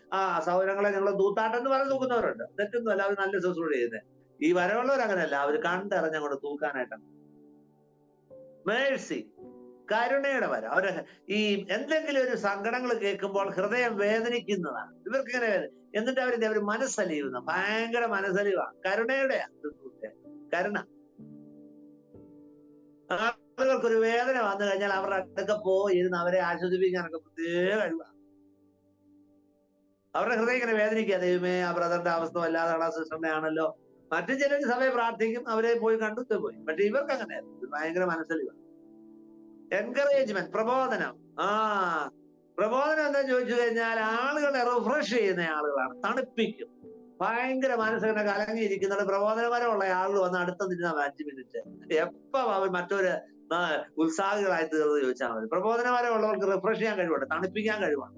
സൗരങ്ങളെ നിങ്ങൾ തൂത്താട്ടെന്ന് പറഞ്ഞ് തൂക്കുന്നവരുണ്ട്. തെറ്റൊന്നും അല്ല, അവർ നല്ല ശുശ്രൂഷ ചെയ്യുന്നത്. ഈ വരവുള്ളവർ അങ്ങനെയല്ല, അവർ കണ്ടറിഞ്ഞങ്ങോട്ട് തൂക്കാനായിട്ടാണ്. മേഴ്സി, കരുണയുടെ വരം. അവര് ഈ എന്തെങ്കിലും ഒരു സങ്കടങ്ങൾ കേൾക്കുമ്പോൾ ഹൃദയം വേദനിക്കുന്നതാണ് ഇവർക്ക്. ഇങ്ങനെ എന്നിട്ട് അവര് മനസ്സലിയുന്ന ഭയങ്കര മനസ്സലിവാണ്. കരുണയുടെ കരുണ. ആളുകൾക്കൊരു വേദന വന്നു കഴിഞ്ഞാൽ അവരുടെ അടുക്ക പോയി ഇരുന്ന് അവരെ ആശ്വസിപ്പിക്കാനൊക്കെ പ്രത്യേക കഴിവാണ്. അവരുടെ ഹൃദയം ഇങ്ങനെ വേദനിക്കുക, ദൈവമേ ആ ബ്രദറിന്റെ അവസ്ഥ വല്ലാതാണ്, ആ സിസ്റ്ററിനെ ആണല്ലോ. മറ്റു ചിലർ സഭയെ പ്രാർത്ഥിക്കും, അവരെ പോയി കണ്ടിട്ട് പോയി. പക്ഷെ ഇവർക്ക് അങ്ങനെയായിരുന്നു, ഭയങ്കര മനസ്സലിവാണ്. എൻകറേജ്മെന്റ്, പ്രബോധനം. പ്രബോധനം എന്താ ചോദിച്ചു കഴിഞ്ഞാൽ ആളുകളെ റിഫ്രഷ് ചെയ്യുന്ന ആളുകളാണ്, തണുപ്പിക്കും. ഭയങ്കര മനസ്സിനെ കലങ്ങിയിരിക്കുന്നത് പ്രബോധനപരമുള്ള ആളുകൾ വന്ന് അടുത്ത് നിന്നാ 5 മിനിറ്റ് എപ്പോ അവർ മറ്റൊരു ഉത്സാഹികളായി തീർന്ന് ചോദിച്ചാൽ മതി. പ്രബോധനപരമുള്ളവർക്ക് റിഫ്രഷ് ചെയ്യാൻ കഴിവുണ്ട്, തണുപ്പിക്കാൻ കഴിവാണ്.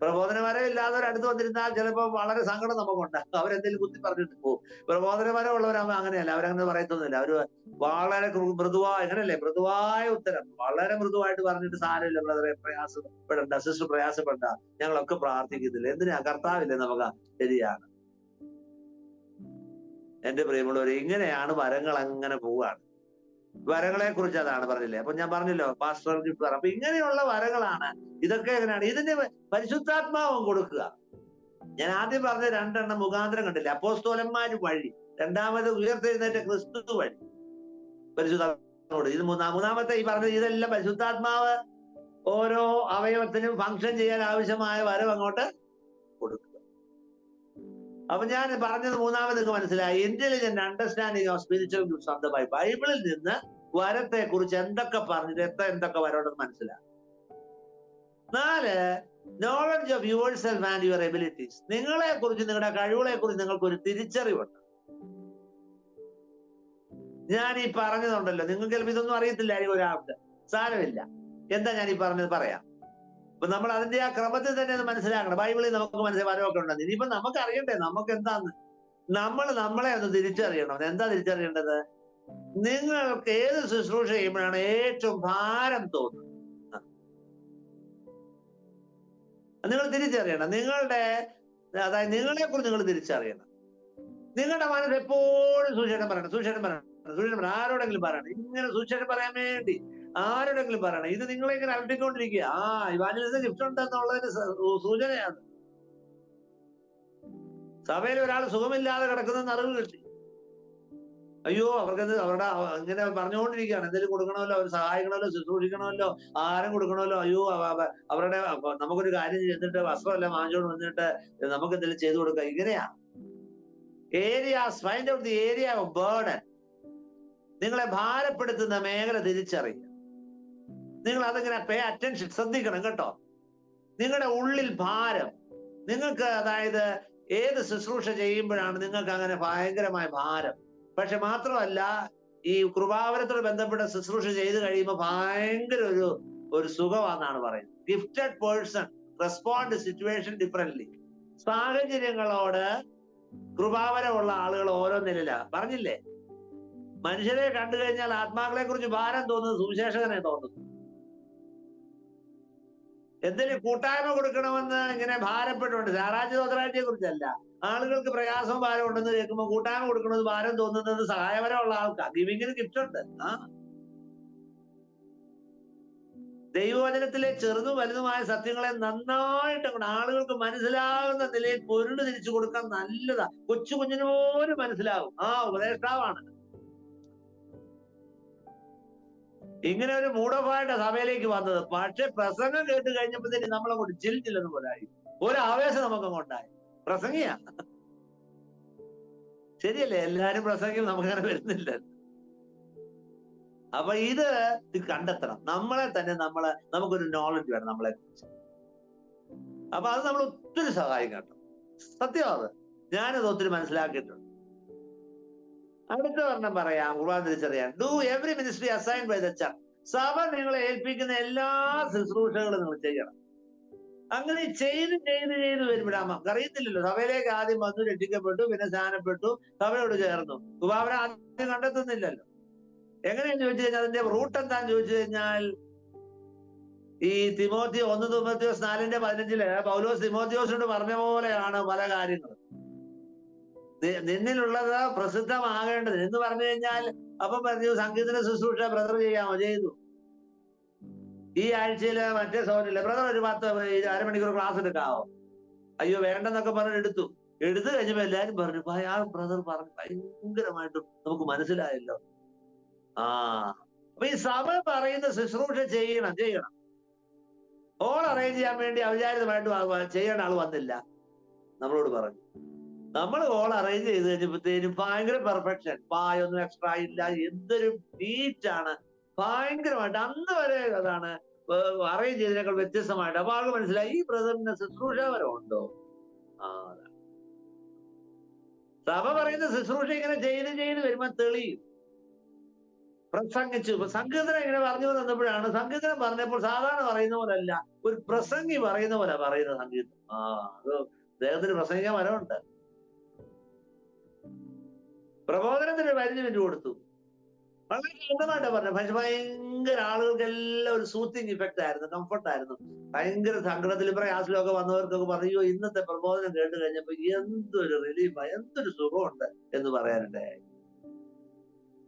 പ്രബോധനപരം ഇല്ലാത്തവർ അടുത്ത് വന്നിരുന്നാൽ ചിലപ്പോൾ വളരെ സങ്കടം നമുക്കുണ്ടാകും. അവരെന്തെങ്കിലും കുത്തി പറഞ്ഞിട്ട് പോകും. പ്രബോധനപരമുള്ളവരാകുമ്പോൾ അങ്ങനെയല്ല, അവരങ്ങനെ പറയത്തൊന്നുമില്ല. അവര് വളരെ മൃദുവായ, എങ്ങനെയല്ലേ, മൃദുവായ ഉത്തരം വളരെ മൃദുവായിട്ട് പറഞ്ഞിട്ട്, സാരമില്ല ബ്രദറെ, പ്രയാസപ്പെടണ്ട, സിസ്റ്റർ പ്രയാസപ്പെടണ്ട, ഞങ്ങളൊക്കെ പ്രാർത്ഥിക്കുന്നില്ല, എന്തിനാ, കർത്താവില്ലേ നമുക്ക്. ശരിയാണ് എന്റെ പ്രിയമുള്ളവർ, ഇങ്ങനെയാണ് വരങ്ങൾ അങ്ങനെ പോവുകയാണ്. വരങ്ങളെ കുറിച്ച് അതാണ് പറഞ്ഞില്ലേ. അപ്പൊ ഞാൻ പറഞ്ഞല്ലോ പാസ്റ്റർ ഗിഫ്റ്റ്. അപ്പൊ ഇങ്ങനെയുള്ള വരങ്ങളാണ്. ഇതൊക്കെ എങ്ങനെയാണ്, ഇതിന് പരിശുദ്ധാത്മാവും കൊടുക്കുക. ഞാൻ ആദ്യം പറഞ്ഞ 2 മുഖാന്തരം കണ്ടില്ലേ, അപ്പോസ്തലന്മാര് വഴി, രണ്ടാമത് ഉയർത്തെഴുന്നേറ്റ ക്രിസ്തു വഴി പരിശുദ്ധാത്മാവോട്. ഇത് മൂന്നാമത്തെ ഈ പറഞ്ഞത്, ഇതെല്ലാം പരിശുദ്ധാത്മാവ് ഓരോ അവയവത്തിനും ഫങ്ഷൻ ചെയ്യാൻ ആവശ്യമായ വരം അങ്ങോട്ട് കൊടുക്കുക. അപ്പൊ ഞാൻ പറഞ്ഞത് മൂന്നാമത് നിങ്ങൾക്ക് മനസ്സിലായി, intelligent understanding of spiritual gifts of the Bible. ബൈബിളിൽ നിന്ന് വരത്തെ കുറിച്ച് എന്തൊക്കെ പറഞ്ഞിട്ട് എന്തൊക്കെ വരമുണ്ടെന്ന് മനസ്സിലാകും. 4, knowledge of your self and your abilities. നിങ്ങളെ കുറിച്ച്, നിങ്ങളുടെ കഴിവുകളെ കുറിച്ച് നിങ്ങൾക്ക് ഒരു തിരിച്ചറിവുണ്ട്. ഞാൻ ഈ പറഞ്ഞതുണ്ടല്ലോ, നിങ്ങൾക്ക് ചിലപ്പോൾ ഇതൊന്നും അറിയത്തില്ലായിരിക്കും ഒരാൾക്ക്, സാരമില്ല. എന്താ ഞാൻ ഈ പറഞ്ഞത് പറയാം. അപ്പൊ നമ്മൾ അതിന്റെ ആ ക്രമത്തിൽ തന്നെ അത് മനസ്സിലാക്കണം. ബൈബിളിൽ നമുക്ക് മനസ്സിലായി വരമൊക്കെ ഉണ്ടെന്ന്. ഇനിയിപ്പോ നമുക്ക് അറിയണ്ടേ നമുക്ക് എന്താന്ന്. നമ്മളെ ഒന്ന് തിരിച്ചറിയണം. എന്താ തിരിച്ചറിയേണ്ടത്? നിങ്ങൾക്ക് ഏത് ശുശ്രൂഷ ചെയ്യുമ്പോഴാണ് ഏറ്റവും ഭാരം തോന്നുന്നത്, നിങ്ങൾ തിരിച്ചറിയണം. അതായത് നിങ്ങളെ കുറിച്ച് നിങ്ങൾ തിരിച്ചറിയണം. നിങ്ങളുടെ മനസ്സ് എപ്പോഴും സുശേഷം പറയണം. ആരോടെങ്കിലും പറയണം. ഇങ്ങനെ സുശേഷം പറയാൻ വേണ്ടി ആരോടെങ്കിലും പറയണം. ഇത് നിങ്ങളെ ഇങ്ങനെ അലട്ടിക്കൊണ്ടിരിക്കുക. ഇവാഞ്ചലിസം ഗിഫ്റ്റ് ഉണ്ടെന്നുള്ളതിന് സൂചനയാണ്. സഭയിൽ ഒരാൾ സുഖമില്ലാതെ കിടക്കുന്ന അറിവ് കിട്ടി. അയ്യോ അവർക്ക് അവരുടെ ഇങ്ങനെ പറഞ്ഞുകൊണ്ടിരിക്കുകയാണ്, എന്തെങ്കിലും കൊടുക്കണമല്ലോ, അവർ സഹായിക്കണമല്ലോ, ശുശ്രൂഷിക്കണമല്ലോ, ആഹാരം കൊടുക്കണമല്ലോ. അയ്യോ അവരുടെ നമുക്കൊരു കാര്യം ചെയ്തിട്ട് വസ്ത്രമെല്ലാം വാങ്ങിച്ചോണ്ട് വന്നിട്ട് നമുക്ക് എന്തെങ്കിലും ചെയ്തു കൊടുക്കുക. ഇങ്ങനെയാ find out the area of burden. നിങ്ങളെ ഭാരപ്പെടുത്തുന്ന മേഖല തിരിച്ചറിയുക. നിങ്ങൾ അതിങ്ങനെ പേ അറ്റൻഷൻ, ശ്രദ്ധിക്കണം കേട്ടോ. നിങ്ങളുടെ ഉള്ളിൽ ഭാരം, നിങ്ങൾക്ക് അതായത് ഏത് ശുശ്രൂഷ ചെയ്യുമ്പോഴാണ് നിങ്ങൾക്ക് അങ്ങനെ ഭയങ്കരമായ ഭാരം. പക്ഷെ മാത്രമല്ല, ഈ കൃപാവരത്തോട് ബന്ധപ്പെട്ട ശുശ്രൂഷ ചെയ്ത് കഴിയുമ്പോൾ ഭയങ്കര ഒരു സുഖമാണെന്നാണ് പറയുന്നത്. Gifted person respond situation differently. സാഹചര്യങ്ങളോട് കൃപാവരമുള്ള ആളുകൾ ഓരോ നിലയിലാ. പറഞ്ഞില്ലേ, മനുഷ്യരെ കണ്ടു കഴിഞ്ഞാൽ ആത്മാക്കളെ കുറിച്ച് ഭാരം തോന്നുന്നത് സുവിശേഷകനെ തോന്നുന്നു. എന്തെങ്കിലും കൂട്ടായ്മ കൊടുക്കണമെന്ന് ഇങ്ങനെ ഭാരപ്പെട്ടുണ്ട്. ഞായറാഴ്ച തോതറാഴ്ചയെ കുറിച്ചല്ല. ആളുകൾക്ക് പ്രയാസവും ഭാരം ഉണ്ടെന്ന് കേൾക്കുമ്പോൾ കൂട്ടായ്മ കൊടുക്കണമെന്ന് ഭാരം തോന്നുന്നത് സഹായപരമുള്ള ആൾക്കാർ. ഗിവിങ്ങിന് ഗിഫ്റ്റ് ഉണ്ട്. ദൈവവചനത്തിലെ ചെറുതും വലുതുമായ സത്യങ്ങളെ നന്നായിട്ട് ആളുകൾക്ക് മനസ്സിലാകുന്ന നിലയിൽ പൊരുള് തിരിച്ചു കൊടുക്കാൻ നല്ലതാ. കൊച്ചു കുഞ്ഞിന് പോലും മനസ്സിലാകും. ഉപദേഷ്ടാവാണ്. ഇങ്ങനെ ഒരു മൂടോഫായിട്ട് സഭയിലേക്ക് വന്നത്. പക്ഷെ പ്രസംഗം കേട്ട് കഴിഞ്ഞപ്പോഴത്തേക്ക് നമ്മളങ്ങോട്ട് ചില്ലില്ലെന്ന് പോലായി. ഒരു ആവേശം നമുക്കങ്ങോട്ടായി. പ്രസംഗിയാ, ശരിയല്ലേ? എല്ലാരും പ്രസംഗം നമുക്കങ്ങനെ വരുന്നില്ല. അപ്പൊ ഇത് കണ്ടെത്തണം. നമ്മളെ തന്നെ നമുക്കൊരു നോളജ് വേണം നമ്മളെ കുറിച്ച്. അപ്പൊ അത് നമ്മൾ ഒത്തിരി സഹായിക്കും കേട്ടോ. സത്യം അത്. ഞാനത് ഒത്തിരി മനസ്സിലാക്കിയിട്ടുണ്ട്. അടുത്ത ഒരെണ്ണം പറയാം, കുർബാന തിരിച്ചറിയാൻ. Do every ministry assigned by the church. സഭ നിങ്ങളെ ഏൽപ്പിക്കുന്ന എല്ലാ ശുശ്രൂഷകളും നിങ്ങൾ ചെയ്യണം. അങ്ങനെ ചെയ്ത് വരുമ്പോഴാ അറിയത്തില്ലല്ലോ. സഭയിലേക്ക് ആദ്യം വന്നു, രക്ഷിക്കപ്പെട്ടു, പിന്നെ സ്നാനപ്പെട്ടു, സഭയോട് ചേർന്നു. കൃപാവരം ആദ്യം കണ്ടെത്തുന്നില്ലല്ലോ. എങ്ങനെയാന്ന് ചോദിച്ചു കഴിഞ്ഞാൽ അതിന്റെ റൂട്ട് എന്താന്ന് ചോദിച്ചു കഴിഞ്ഞാൽ, ഈ 1 തിമോത്തിയോസ് 4:15 പൗലോസ് തിമോത്തിയോസിനോട് പറഞ്ഞ പോലെയാണ് പല കാര്യങ്ങളും. നിന്നിലുള്ളത് പ്രസിദ്ധമാകേണ്ടത് എന്ന് പറഞ്ഞു കഴിഞ്ഞാൽ, അപ്പം പറഞ്ഞു സംഗീതന ശുശ്രൂഷ ബ്രദർ ചെയ്യാമോ? ചെയ്തു. ഈ ആഴ്ചയില് മറ്റേ സൗകര്യമില്ല ബ്രദർ, ഒരു 10-അരമണിക്കൂർ ക്ലാസ് എടുക്കാവോ? അയ്യോ വേണ്ടെന്നൊക്കെ പറഞ്ഞ് എടുത്തു കഴിഞ്ഞപ്പോ എല്ലാരും പറഞ്ഞു, ആ ബ്രദർ പറഞ്ഞു ഭയങ്കരമായിട്ടും നമുക്ക് മനസ്സിലായല്ലോ. അപ്പൊ ഈ സഭ പറയുന്ന ശുശ്രൂഷ ചെയ്യണം. ഹോൾ അറേഞ്ച് ചെയ്യാൻ വേണ്ടി അവിചാരിതമായിട്ട് ചെയ്യേണ്ട ആൾ വന്നില്ല, നമ്മളോട് പറഞ്ഞു. നമ്മൾ ഹോൾ അറേഞ്ച് ചെയ്ത് കഴിഞ്ഞപ്പോഴത്തേനും ഭയങ്കര പെർഫെക്ഷൻ, പായൊന്നും എക്സ്ട്രാ ഇല്ല, എന്തൊരു നീറ്റാണ്, ഭയങ്കരമായിട്ട്. അന്ന് വരെ അതാണ് അറേഞ്ച് ചെയ്തതിനേക്കാൾ വ്യത്യസ്തമായിട്ട്. അപ്പൊ ആൾക്ക് മനസ്സിലായി ഈ ബ്രദറിന് ശുശ്രൂഷാപരം ഉണ്ടോ. സഭ പറയുന്ന ശുശ്രൂഷ ഇങ്ങനെ ചെയ്ത് വരുമ്പോ തെളിയും. പ്രസംഗിച്ചു. സങ്കീർത്തനം ഇങ്ങനെ പറഞ്ഞു വന്നപ്പോഴാണ്, സങ്കീർത്തനം പറഞ്ഞപ്പോൾ സാധാരണ പറയുന്ന പോലല്ല, ഒരു പ്രസംഗി പറയുന്ന പോലെ പറയുന്ന സങ്കീർത്തനം. അത് അദ്ദേഹത്തിന് പ്രസംഗിക്കാൻ വരവുണ്ട്. പ്രബോധനത്തിന് 15 മിനിറ്റ് കൊടുത്തു, വളരെ ലളിതമായിട്ടാ പറഞ്ഞു. പക്ഷെ ഭയങ്കര ആളുകൾക്കെല്ലാം ഒരു സൂത്തിങ് ഇഫക്റ്റ് ആയിരുന്നു, കംഫർട്ടായിരുന്നു. ഭയങ്കര സങ്കടത്തിലും പ്രയാസത്തിലൊക്കെ വന്നവർക്കൊക്കെ പറയോ, ഇന്നത്തെ പ്രബോധനം കേട്ട് കഴിഞ്ഞപ്പോ എന്തൊരു റിലീഫാ, എന്തൊരു സുഖമുണ്ട് എന്ന് പറയാനുണ്ടായി.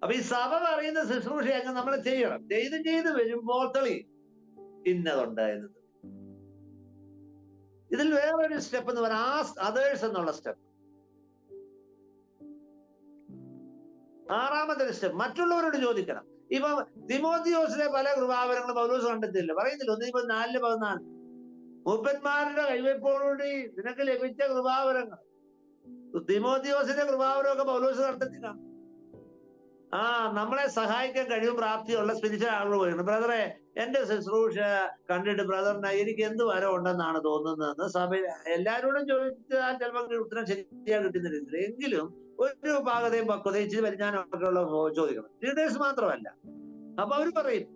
അപ്പൊ ഈ സഭ പറയുന്ന ശുശ്രൂഷ അങ്ങ് നമ്മൾ ചെയ്യണം. ചെയ്ത് വരുമ്പോൾ തെളിയും ഇന്നതുണ്ട് എന്നത്. ഇതിൽ വേറൊരു സ്റ്റെപ്പ് എന്ന് പറഞ്ഞാൽ ആസ്ക് അതേഴ്സ് എന്നുള്ള സ്റ്റെപ്പ്. 6ാമത്തെ സ്റ്റെപ്പ്, മറ്റുള്ളവരോട് ചോദിക്കണം. ഇപ്പൊ തിമോത്തിയോസിലെ പല കൃപാവരങ്ങളും പൗലോസ് കണ്ടെത്തില്ല, പറയുന്നില്ല. 1 4:14 മൂപ്പന്മാരുടെ കൈവയ്പോടുകൂടി നിനക്ക് ലഭിച്ച കൃപാവരങ്ങൾ. തിമോത്തിയോസിന്റെ കൃപാവരമൊക്കെ പൗലോസ് കണ്ടെത്തില്ല. നമ്മളെ സഹായിക്കാൻ കഴിവും പ്രാപ്തിയുള്ള സ്പിരിച്വൽ ആളുകൾ പറയുന്നു, ബ്രദറെ എന്റെ ശുശ്രൂഷ കണ്ടിട്ട് ബ്രദറിന് എനിക്ക് എന്ത് വരം ഉണ്ടെന്നാണ് തോന്നുന്നതെന്ന് സഭയിൽ എല്ലാവരോടും ചോദിച്ചാൽ ചിലപ്പോൾ ഉത്തരം ശരിയായി കിട്ടുന്നില്ല. എങ്കിലും ഒരു പാകതയും പക്വതയും ഇച്ചിരി പരിജ്ഞാനമൊക്കെ ഉള്ള ചോദിക്കണം. ലീഡേഴ്സ് മാത്രമല്ല. അപ്പൊ അവര് പറയും,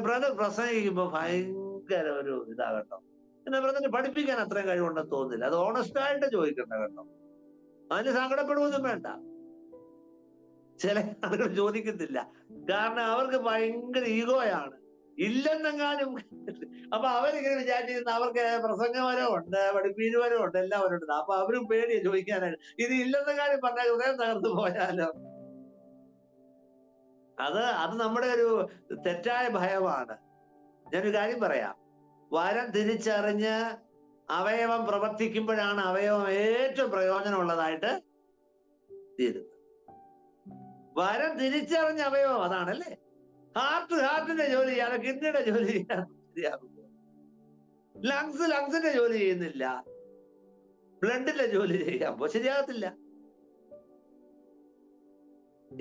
ബ്രദർ പ്രസംഗിക്കുമ്പോ ഭയങ്കര ഒരു ഇതാകട്ടോ, എന്നാൽ ബ്രദറിന് പഠിപ്പിക്കാൻ അത്രയും കഴിവുണ്ടെന്ന് തോന്നുന്നില്ല. അത് ഓണസ്റ്റായിട്ട് ചോദിക്കണ്ട കേട്ടോ, അതിന് സങ്കടപ്പെടുവൊന്നും വേണ്ട. ചില ആളുകൾ ചോദിക്കത്തില്ല, കാരണം അവർക്ക് ഭയങ്കര ഈഗോയാണ്, ഇല്ലെന്നെങ്ങാനും. അപ്പൊ അവരിങ്ങനെ വിചാരിച്ചിരുന്ന അവർക്ക് പ്രസംഗവരം ഉണ്ട്, പഠിപ്പീരുവരം ഉണ്ട്, എല്ലാവരും ഉണ്ട്. അപ്പൊ അവരും പേടിയാ ചോദിക്കാനായിട്ട്. ഇത് ഇല്ലെന്നെങ്ങാനും പറഞ്ഞാൽ ഹൃദയം തകർന്നു പോയാലോ. അത് നമ്മുടെ ഒരു തെറ്റായ ഭയമാണ്. ഞാനൊരു കാര്യം പറയാം, വരം തിരിച്ചറിഞ്ഞ് അവയവം പ്രവർത്തിക്കുമ്പോഴാണ് അവയവം ഏറ്റവും പ്രയോജനമുള്ളതായിട്ട് തീരുന്നത്. വരം തിരിച്ചറിഞ്ഞ അവയവം അതാണല്ലേ. ഹാർട്ടിന്റെ ജോലി ചെയ്യാതെ കിഡ്നിയുടെ ജോലി ചെയ്യാൻ ശരിയാകും. ലങ്സിന്റെ ജോലി ചെയ്യുന്നില്ല, ബ്ലഡിന്റെ ജോലി ചെയ്യാമ്പോ ശരിയാകത്തില്ല.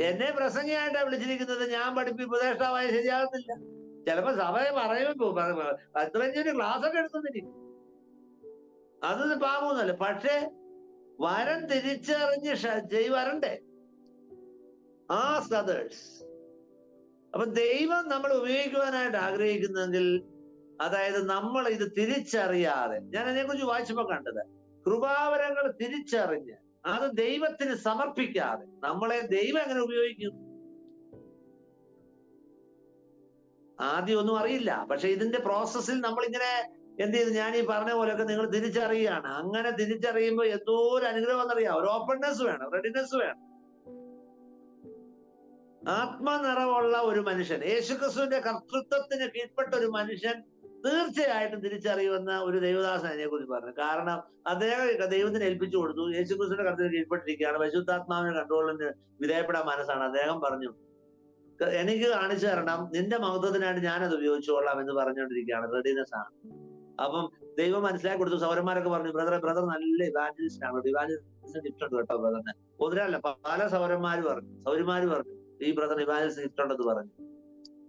എന്നെ പ്രസംഗിയായിട്ടാണ് വിളിച്ചിരിക്കുന്നത്, ഞാൻ ഉപദേഷ്ടാവായ ശരിയാകത്തില്ല. ചിലപ്പോ സഭയെ പറയുമ്പോ 15 ക്ലാസ് ഒക്കെ എടുക്കുന്നിരിക്കും, അത് പാപമൊന്നുമല്ല. പക്ഷെ വരം തിരിച്ചറിഞ്ഞ് വരണ്ടേ. Ask others. അപ്പൊ ദൈവം നമ്മൾ ഉപയോഗിക്കുവാനായിട്ട് ആഗ്രഹിക്കുന്നെങ്കിൽ, അതായത് നമ്മൾ ഇത് തിരിച്ചറിയാതെ, ഞാൻ അതിനെക്കുറിച്ച് വായിച്ചപ്പോ കണ്ടത്, കൃപാവരങ്ങൾ തിരിച്ചറിഞ്ഞ് അത് ദൈവത്തിന് സമർപ്പിക്കാതെ നമ്മളെ ദൈവം എങ്ങനെ ഉപയോഗിക്കും? ആദ്യം ഒന്നും അറിയില്ല, പക്ഷെ ഇതിന്റെ പ്രോസസ്സിൽ നമ്മളിങ്ങനെ എന്ത് ചെയ്തു, ഞാൻ ഈ പറഞ്ഞ പോലെയൊക്കെ നിങ്ങൾ തിരിച്ചറിയുകയാണ്. അങ്ങനെ തിരിച്ചറിയുമ്പോൾ എന്തോ ഒരു അനുഗ്രഹം എന്നറിയാം. ഒരു ഓപ്പൺനെസ് വേണം, റെഡിനെസ് വേണം. ആത്മനിറവുള്ള ഒരു മനുഷ്യൻ, യേശുക്രിസ്തുവിന്റെ കർത്തൃത്വത്തിന് കീഴ്പ്പെട്ട ഒരു മനുഷ്യൻ തീർച്ചയായിട്ടും തിരിച്ചറിയുമെന്ന ഒരു ദൈവദാസൻ അതിനെ കുറിച്ച് പറഞ്ഞു. കാരണം അദ്ദേഹം ദൈവത്തിന് ഏൽപ്പിച്ചു കൊടുത്തു, യേശുക്രിസ്തുവിന്റെ കർത്തൃത്വത്തിന് കീഴ്പ്പെട്ടിരിക്കുകയാണ്, പരിശുദ്ധാത്മാവിന്റെ കൺട്രോളിന് വിധേയപ്പെടാൻ മനസ്സാണ്. അദ്ദേഹം പറഞ്ഞു, എനിക്ക് കാണിച്ചു തരണം, നിന്റെ മഹത്വത്തിനായിട്ട് ഞാനത് ഉപയോഗിച്ചുകൊള്ളാം എന്ന് പറഞ്ഞുകൊണ്ടിരിക്കുകയാണ്. റെഡിനെസ് ആണ്. അപ്പം ദൈവം മനസ്സിലാക്കി കൊടുത്തു. സൗരന്മാരൊക്കെ പറഞ്ഞു, ബ്രദർ നല്ല ഇവാഞ്ചലിസ്റ്റ് ആണ്, ഇവാഞ്ചലിസ്റ്റ് ഗിഫ്റ്റ് ഉണ്ട് കേട്ടോ ബ്രദറിന്. ഒന്നിനല്ല, പല സൗരന്മാര് പറഞ്ഞു ഈ ബ്രദർ ഇവാഞ്ചലിസ്റ്റ് ഗിഫ്റ്റ് ഉണ്ടെന്ന് പറഞ്ഞു.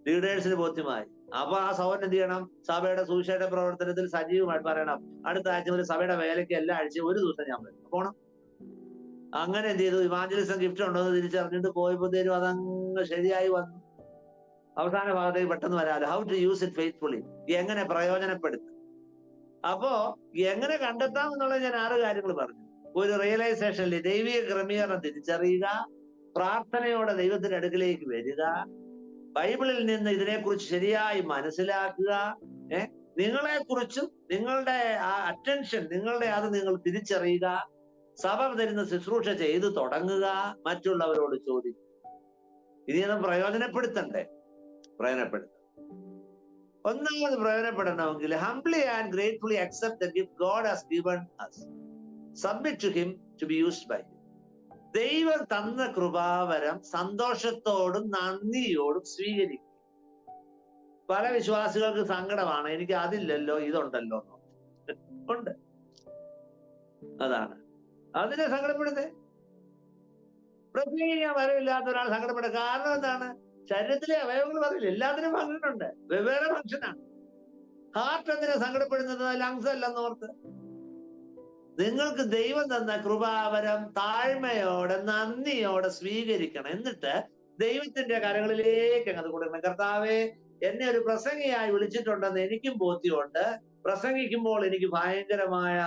ലീഡേഴ്സിന് ബോധ്യമായി. അപ്പൊ ആ സൗരൻ എന്ത് ചെയ്യണം? സഭയുടെ സുവിശേഷ പ്രവർത്തനത്തിൽ സജീവമായിട്ട് പറയണം, അടുത്ത ആഴ്ച മുതൽ സഭയുടെ വേലയ്ക്ക് എല്ലാ ആഴ്ചയും ഒരു ദിവസം ഞാൻ പോണം. അങ്ങനെ എന്ത് ചെയ്തു? ഇവാഞ്ചലിസം ഗിഫ്റ്റ് ഉണ്ടോ എന്ന് തിരിച്ചറിഞ്ഞിട്ട് പോയപ്പോഴത്തേനും അതങ്ങ് ശരിയായി വന്നു. അവസാന ഭാഗത്തേക്ക് പെട്ടെന്ന് വരാമല്ലോ. How to use it faithfully, എങ്ങനെ പ്രയോജനപ്പെടുത്തും. അപ്പോ എങ്ങനെ കണ്ടെത്താം എന്നുള്ളത് ഞാൻ 6 കാര്യങ്ങൾ പറഞ്ഞു. ഒരു റിയലൈസേഷനിൽ ദൈവിക ക്രമീകരണം തിരിച്ചറിയുക, പ്രാർത്ഥനയോടെ ദൈവത്തിന്റെ അടുക്കിലേക്ക് വരിക, ബൈബിളിൽ നിന്ന് ഇതിനെക്കുറിച്ച് ശരിയായി മനസ്സിലാക്കുക, നിങ്ങളെക്കുറിച്ചും നിങ്ങളുടെ ആ അറ്റൻഷൻ, നിങ്ങളുടെ അത് നിങ്ങൾ തിരിച്ചറിയുക, സഭ തരുന്ന ശുശ്രൂഷ ചെയ്തു തുടങ്ങുക, മറ്റുള്ളവരോട് ചോദിക്കുക. ഇതിനെ പ്രയോജനപ്പെടുത്തണ്ടേ? പ്രയോജനപ്പെടുത്തണം. ഒന്നാമത് പ്രയോജനപ്പെടണമെങ്കിൽ humbly and gratefully accept the gift God has given us, submit to him to be used by him. ദൈവം തന്ന കൃപാവരം സന്തോഷത്തോടും നന്ദിയോടും സ്വീകരിക്കും. പല വിശ്വാസികൾക്ക് സങ്കടമാണ്, എനിക്ക് അതില്ലല്ലോ ഇതുണ്ടല്ലോ. ഉണ്ട്, അതാണ് അതിനെ സങ്കടപ്പെടുന്നത്. പ്രത്യേകിക്കാൻ വരവില്ലാത്ത ഒരാൾ സങ്കടപ്പെടുക. കാരണം എന്താണ്? ശരീരത്തിലെ അവയവങ്ങൾ പറയില്ല, എല്ലാത്തിനും പങ്കിട്ടുണ്ട്, വെവ്വേറെ ഫംഗ്ഷനാണ്. ഹാർട്ട് എന്തിനാ സങ്കടപ്പെടുന്നത്? ലങ്സ് അല്ലെന്നോർത്ത്. നിങ്ങൾക്ക് ദൈവം തന്ന കൃപാവരം താഴ്മയോടെ നന്ദിയോടെ സ്വീകരിക്കണം. എന്നിട്ട് ദൈവത്തിന്റെ കരങ്ങളിലേക്ക് അത് കൊടുക്കണം. കർത്താവേ, എന്നെ ഒരു പ്രസംഗിയായി വിളിച്ചിട്ടുണ്ടെന്ന് എനിക്കും ബോധ്യമുണ്ട്. പ്രസംഗിക്കുമ്പോൾ എനിക്ക് ഭയങ്കരമായ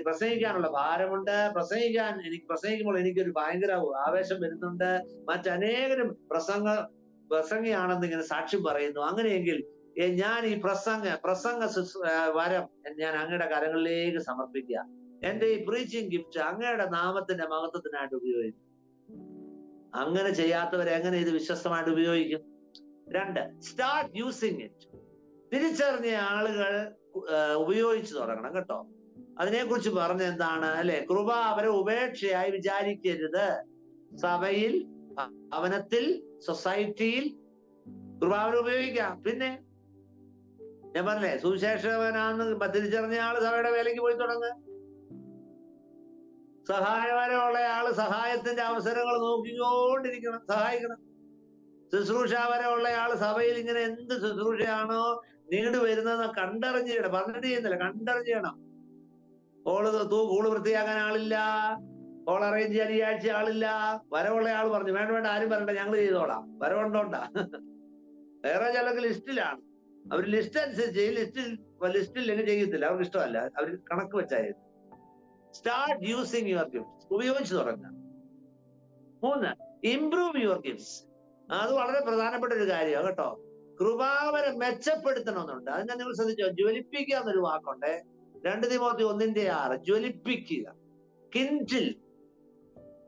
പ്രസംഗിക്കാനുള്ള ഭാരമുണ്ട്. പ്രസംഗിക്കുമ്പോൾ എനിക്കൊരു ഭയങ്കര ആവേശം വരുന്നുണ്ട്. മറ്റനേകരും പ്രസംഗിയാണെന്ന് ഇങ്ങനെ സാക്ഷ്യം പറയുന്നു. അങ്ങനെയെങ്കിൽ ഞാൻ ഈ പ്രസംഗ വരം ഞാൻ അങ്ങയുടെ കരങ്ങളിലേക്ക് സമർപ്പിക്കുക. എന്റെ ഈ പ്രീച്ചിങ് ഗിഫ്റ്റ് അങ്ങയുടെ നാമത്തിന്റെ മഹത്വത്തിനായിട്ട് ഉപയോഗിക്കും. അങ്ങനെ ചെയ്യാത്തവരെ എങ്ങനെ ഇത് വിശ്വസ്തമായിട്ട് ഉപയോഗിക്കും? 2, സ്റ്റാർട്ട് യൂസിങ് ഇറ്റ്. തിരിച്ചറിഞ്ഞ ആളുകൾ ഉപയോഗിച്ചു തുടങ്ങണം കേട്ടോ. അതിനെക്കുറിച്ച് പറഞ്ഞ എന്താണ് അല്ലെ? കൃപ അവരെ ഉപേക്ഷയായി വിചാരിക്കരുത്. സഭയിൽ, ഭവനത്തിൽ, സൊസൈറ്റിയിൽ കൃപാവരെ ഉപയോഗിക്കാം. പിന്നെ ഞാൻ പറഞ്ഞേ, സുവിശേഷകനാന്ന് തിരിച്ചറിഞ്ഞ ആള് സഭയുടെ വേലയ്ക്ക് പോയി തുടങ്ങുക. സഹായപരമുള്ള ആള് സഹായത്തിന്റെ അവസരങ്ങൾ നോക്കിക്കൊണ്ടിരിക്കണം, സഹായിക്കണം. ശുശ്രൂഷാപരമുള്ള ആള് സഭയിൽ ഇങ്ങനെ എന്ത് ശുശ്രൂഷയാണോ നീണ്ടു വരുന്നതെന്ന് കണ്ടറിഞ്ഞ് ചെയ്യണം. പറഞ്ഞിട്ട് ചെയ്യുന്നില്ല, കണ്ടറിഞ്ഞ് ചെയ്യണം. കൂള് വൃത്തിയാക്കാൻ ആളില്ല, ഹോൾ അറേഞ്ച് ചെയ്യാൻ ഈ ആഴ്ച ആളില്ല. വരവുള്ള ആള് പറഞ്ഞു, വേണ്ട വേണ്ട ആരും പറയണ്ട, ഞങ്ങൾ ചെയ്തോളാം. വരവുണ്ടോണ്ടാ. വേറെ ചിലർക്ക് ലിസ്റ്റിലാണ്. അവർ ലിസ്റ്റ് അനുസരിച്ച് ലിസ്റ്റില്ലെങ്കിൽ ചെയ്യത്തില്ല, അവർക്ക് ഇഷ്ടമല്ല, അവർ കണക്ക് വെച്ചായിരുന്നു. Start using your gifts. ഉപയോഗിച്ച് തുടങ്ങുക. 3, ഇംപ്രൂവ് യുവർ ഗിഫ്റ്റ്സ്. അത് വളരെ പ്രധാനപ്പെട്ട ഒരു കാര്യമാണ് കേട്ടോ. കൃപാവരം മെച്ചപ്പെടുത്തണമെന്നുണ്ട്. അത് ഞാൻ നിങ്ങൾ ശ്രദ്ധിച്ചോ? ജ്വലിപ്പിക്കുക എന്നൊരു വാക്കുണ്ട്. 2 തിമോത്തി 1:6. ജ്വലിപ്പിക്കുക, കിൻഡിൽ.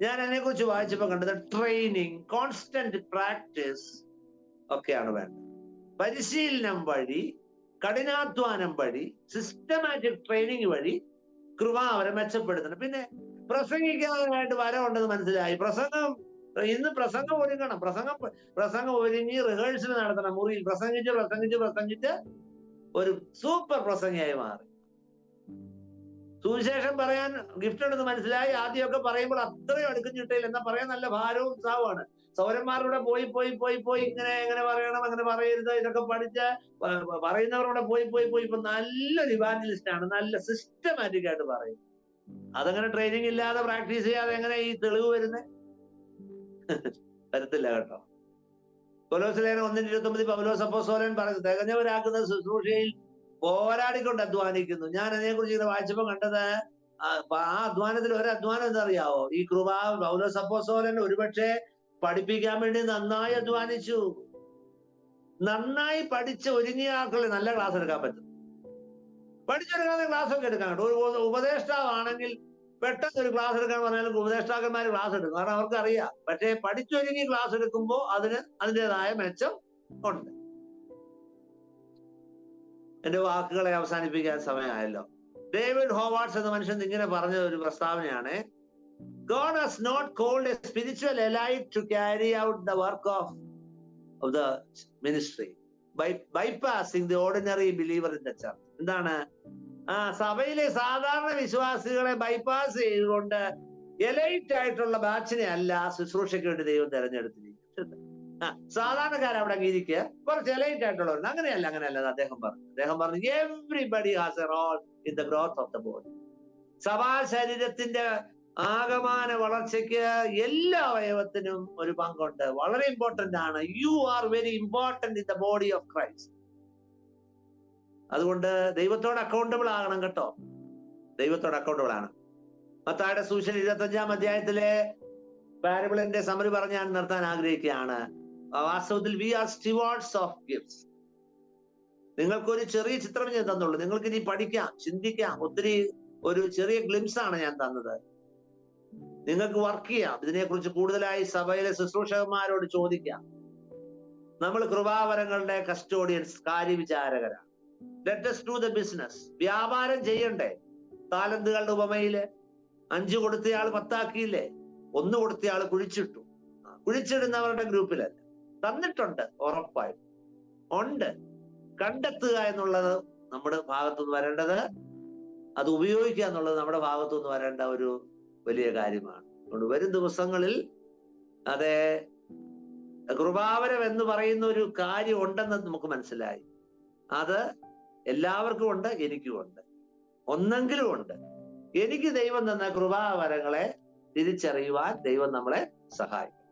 ഞാൻ അതിനെക്കുറിച്ച് വായിച്ചപ്പോ കണ്ടത് ട്രെയിനിങ്, കോൺസ്റ്റന്റ് പ്രാക്ടീസ് ഒക്കെയാണ് വേണ്ടത്. പരിശീലനം വഴി, കഠിനാധ്വാനം വഴി, സിസ്റ്റമാറ്റിക് ട്രെയിനിങ് വഴി കൃപാവരം മെച്ചപ്പെടുത്തണം. പിന്നെ പ്രസംഗിക്കാനായിട്ട് വരമുണ്ടെന്ന് മനസ്സിലായി. ഇന്ന് പ്രസംഗം ഒരുങ്ങണം. പ്രസംഗം ഒരുങ്ങി റിഹേഴ്സൽ നടത്തണം. മുറിയിൽ പ്രസംഗിച്ച് ഒരു സൂപ്പർ പ്രസംഗിയായി മാറി. സുവിശേഷം പറയാൻ ഗിഫ്റ്റ് ഉണ്ടെന്ന് മനസ്സിലായി. ആദ്യമൊക്കെ പറയുമ്പോൾ അത്രയും അടുക്കും ചിട്ടയിൽ എന്നാ പറയാൻ നല്ല ഭാരവും ഉത്സാഹമാണ്. സൗരന്മാരുടെ പോയി ഇങ്ങനെ പറയണം, അങ്ങനെ പറയരുത്, ഇതൊക്കെ പഠിച്ച് പറയുന്നവരോടെ പോയി ഇപ്പൊ നല്ലൊരു ഇവാഞ്ചലിസ്റ്റ് ആണ്. നല്ല സിസ്റ്റമാറ്റിക് ആയിട്ട് പറയും. അതങ്ങനെ ട്രെയിനിങ് ഇല്ലാതെ പ്രാക്ടീസ് ചെയ്യാതെ എങ്ങനെ ഈ തെളിവ് വരുന്നേ? വരത്തില്ല കേട്ടോ. കൊലോസ്യലേഖനം 1:29 പൗലോസ് അപ്പോസ്തലൻ പറഞ്ഞു, തികഞ്ഞവരാക്കുന്ന ശുശ്രൂഷയിൽ പോരാടിക്കൊണ്ട് അധ്വാനിക്കുന്നു. ഞാൻ അതിനെക്കുറിച്ച് ഇങ്ങനെ വായിച്ചപ്പോ കണ്ടത്, ആ അധ്വാനത്തിൽ ഒരു അധ്വാനം എന്താറിയാവോ? ഈ പൗലോസ് അപ്പോസ്തലൻ ഒരുപക്ഷെ പഠിപ്പിക്കാൻ വേണ്ടി നന്നായി അധ്വാനിച്ചു. നന്നായി പഠിച്ച് ഒരുങ്ങിയ ആൾക്കുള്ള നല്ല ക്ലാസ് എടുക്കാൻ പറ്റും. പഠിച്ചെടുക്കാതെ ക്ലാസ് ഒക്കെ എടുക്കാൻ കേട്ടോ. ഒരു ഉപദേഷ്ടാവാണെങ്കിൽ പെട്ടെന്ന് ഒരു ക്ലാസ് എടുക്കാൻ പറഞ്ഞാലും ഉപദേഷ്ടാക്കന്മാർ ക്ലാസ് എടുക്കും, കാരണം അവർക്ക് അറിയാം. പക്ഷേ പഠിച്ചൊരുങ്ങി ക്ലാസ് എടുക്കുമ്പോൾ അതിൻ്റെതായ മെച്ചം ഉണ്ട്. എന്റെ വാക്കുകളെ അവസാനിപ്പിക്കാൻ സമയമായല്ലോ. ഡേവിഡ് ഹോവാർഡ്സ് എന്ന മനുഷ്യൻ ഇങ്ങനെ പറഞ്ഞ ഒരു പ്രസ്താവനയാണ്: God has not called a spiritual elite to carry out the work of the ministry by bypassing the ordinary believer in the church. എന്താണ്? സഭയിലെ സാധാരണ വിശ്വാസികളെ ബൈപ്പാസ് ചെയ്തുകൊണ്ട് എലൈറ്റ് ആയിട്ടുള്ള ബാച്ചിനെ അല്ല ശുശ്രൂഷയ്ക്ക് വേണ്ടി ദൈവം തെരഞ്ഞെടുത്തിരിക്കുന്നത്. സാധാരണക്കാർ അവിടെ അംഗീകരിക്കുക, കുറച്ച് എലൈറ്റ് ആയിട്ടുള്ളവരുണ്ട്. അങ്ങനെയല്ല അദ്ദേഹം പറഞ്ഞു everybody has a role in the growth of the body. സഭാ ശരീരത്തിന്റെ ആകമാന വളർച്ചയ്ക്ക് എല്ലാ അവയവത്തിനും ഒരു പങ്കുണ്ട്. വളരെ ഇമ്പോർട്ടന്റ് ആണ്. You are very important in the body of Christ. അതുകൊണ്ട് ദൈവത്തോട് അക്കൗണ്ടബിൾ ആകണം കേട്ടോ. ദൈവത്തോട് അക്കൗണ്ടബിൾ ആണ്. മത്തായിയുടെ സുവിശേഷം 25-ാം അധ്യായത്തിലെ പാരബിളിന്റെ സമറി പറഞ്ഞ് ഞാൻ നിർത്താൻ ആഗ്രഹിക്കുകയാണ്. വാസ്തവത്തിൽ we are stewards of gifts. നിങ്ങൾക്കൊരു ചെറിയ ചിത്രം ഞാൻ തന്നുള്ളൂ. നിങ്ങൾക്ക് ഇനി പഠിക്കാം, ചിന്തിക്കാം. ഒത്തിരി ഒരു ചെറിയ ഗ്ലിംസ് ആണ് ഞാൻ തന്നത്. നിങ്ങൾക്ക് വർക്ക് ചെയ്യാം. ഇതിനെക്കുറിച്ച് കൂടുതലായി സഭയിലെ ശുശ്രൂഷകന്മാരോട് ചോദിക്കാം. നമ്മൾ കൃപാവരങ്ങളുടെ കസ്റ്റോഡിയൻസ്, കാര്യവിചാരകരാണ്. Let us do the business. വ്യാപാരം ചെയ്യണ്ടേ? താലന്തുകളുടെ ഉപമയില് 5 കൊടുത്തയാൾ 10 ആക്കിയില്ലേ? 1 കൊടുത്തയാൾ കുഴിച്ചിട്ടു. കുഴിച്ചിടുന്നവരുടെ ഗ്രൂപ്പിലല്ല, തന്നിട്ടുണ്ട്, ഉറപ്പായും ഉണ്ട്. കണ്ടെത്തുക എന്നുള്ളത് നമ്മുടെ ഭാഗത്തുനിന്ന് വരേണ്ടത്, അത് ഉപയോഗിക്കുക എന്നുള്ളത് നമ്മുടെ ഭാഗത്തുനിന്ന് വരേണ്ട ഒരു വലിയ കാര്യമാണ്. അതുകൊണ്ട് വരും ദിവസങ്ങളിൽ അതെ കൃപാവരം എന്ന് പറയുന്ന ഒരു കാര്യം ഉണ്ടെന്ന് നമുക്ക് മനസ്സിലായി. അത് എല്ലാവർക്കും ഉണ്ട്, എനിക്കും ഉണ്ട്. ഒന്നെങ്കിലും ഉണ്ട്. എനിക്ക് ദൈവം തന്ന കൃപാവരങ്ങളെ തിരിച്ചറിയുവാൻ ദൈവം നമ്മളെ സഹായിക്കും.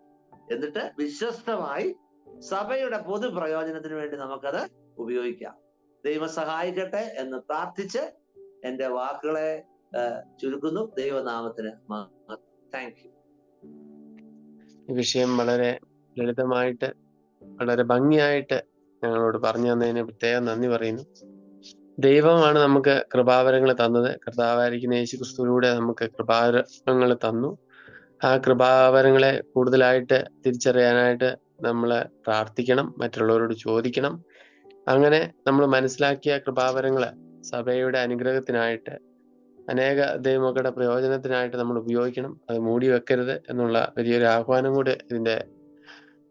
എന്നിട്ട് വിശ്വസ്തമായി സഭയുടെ പൊതു പ്രയോജനത്തിന് വേണ്ടി നമുക്കത് ഉപയോഗിക്കാം. ദൈവം സഹായിക്കട്ടെ എന്ന് പ്രാർത്ഥിച്ച് എന്റെ വാക്കുകളെ ചുരുക്കുന്നു. ദൈവനാമത്തിന് താങ്ക് യു. ഈ വിഷയം വളരെ ലളിതമായിട്ട് വളരെ ഭംഗിയായിട്ട് ഞങ്ങളോട് പറഞ്ഞു തന്നതിന് പ്രത്യേകം നന്ദി പറയുന്നു. ദൈവമാണ് നമുക്ക് കൃപാവരങ്ങൾ തന്നത്. കർത്താവായിരിക്കുന്ന യേശുക്രിസ്തുവിലൂടെ നമുക്ക് കൃപാവരങ്ങൾ തന്നു. ആ കൃപാവരങ്ങളെ കൂടുതലായിട്ട് തിരിച്ചറിയാനായിട്ട് നമ്മൾ പ്രാർത്ഥിക്കണം, മറ്റുള്ളവരോട് ചോദിക്കണം. അങ്ങനെ നമ്മൾ മനസ്സിലാക്കിയ കൃപാവരങ്ങള് സഭയുടെ അനുഗ്രഹത്തിനായിട്ട്, അനേക ദൈവമക്കളുടെ പ്രയോജനത്തിനായിട്ട് നമ്മൾ ഉപയോഗിക്കണം. അത് മൂടി വെക്കരുത് എന്നുള്ള വലിയൊരു ആഹ്വാനം കൂടെ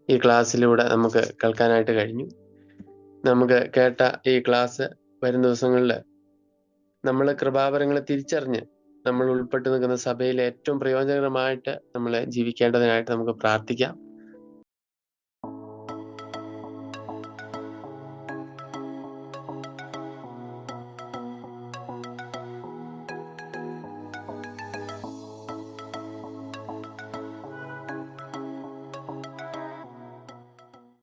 ഈ ക്ലാസ്സിലൂടെ നമുക്ക് കേൾക്കാനായിട്ട് കഴിഞ്ഞു. നമുക്ക് കേട്ട ഈ ക്ലാസ് വരും ദിവസങ്ങളിൽ നമ്മൾ കൃപാവരങ്ങളെ തിരിച്ചറിഞ്ഞ് നമ്മൾ ഉൾപ്പെട്ടു നിൽക്കുന്ന സഭയിലെ ഏറ്റവും പ്രയോജനകരമായിട്ട് നമ്മൾ ജീവിക്കേണ്ടതിനായിട്ട് നമുക്ക് പ്രാർത്ഥിക്കാം.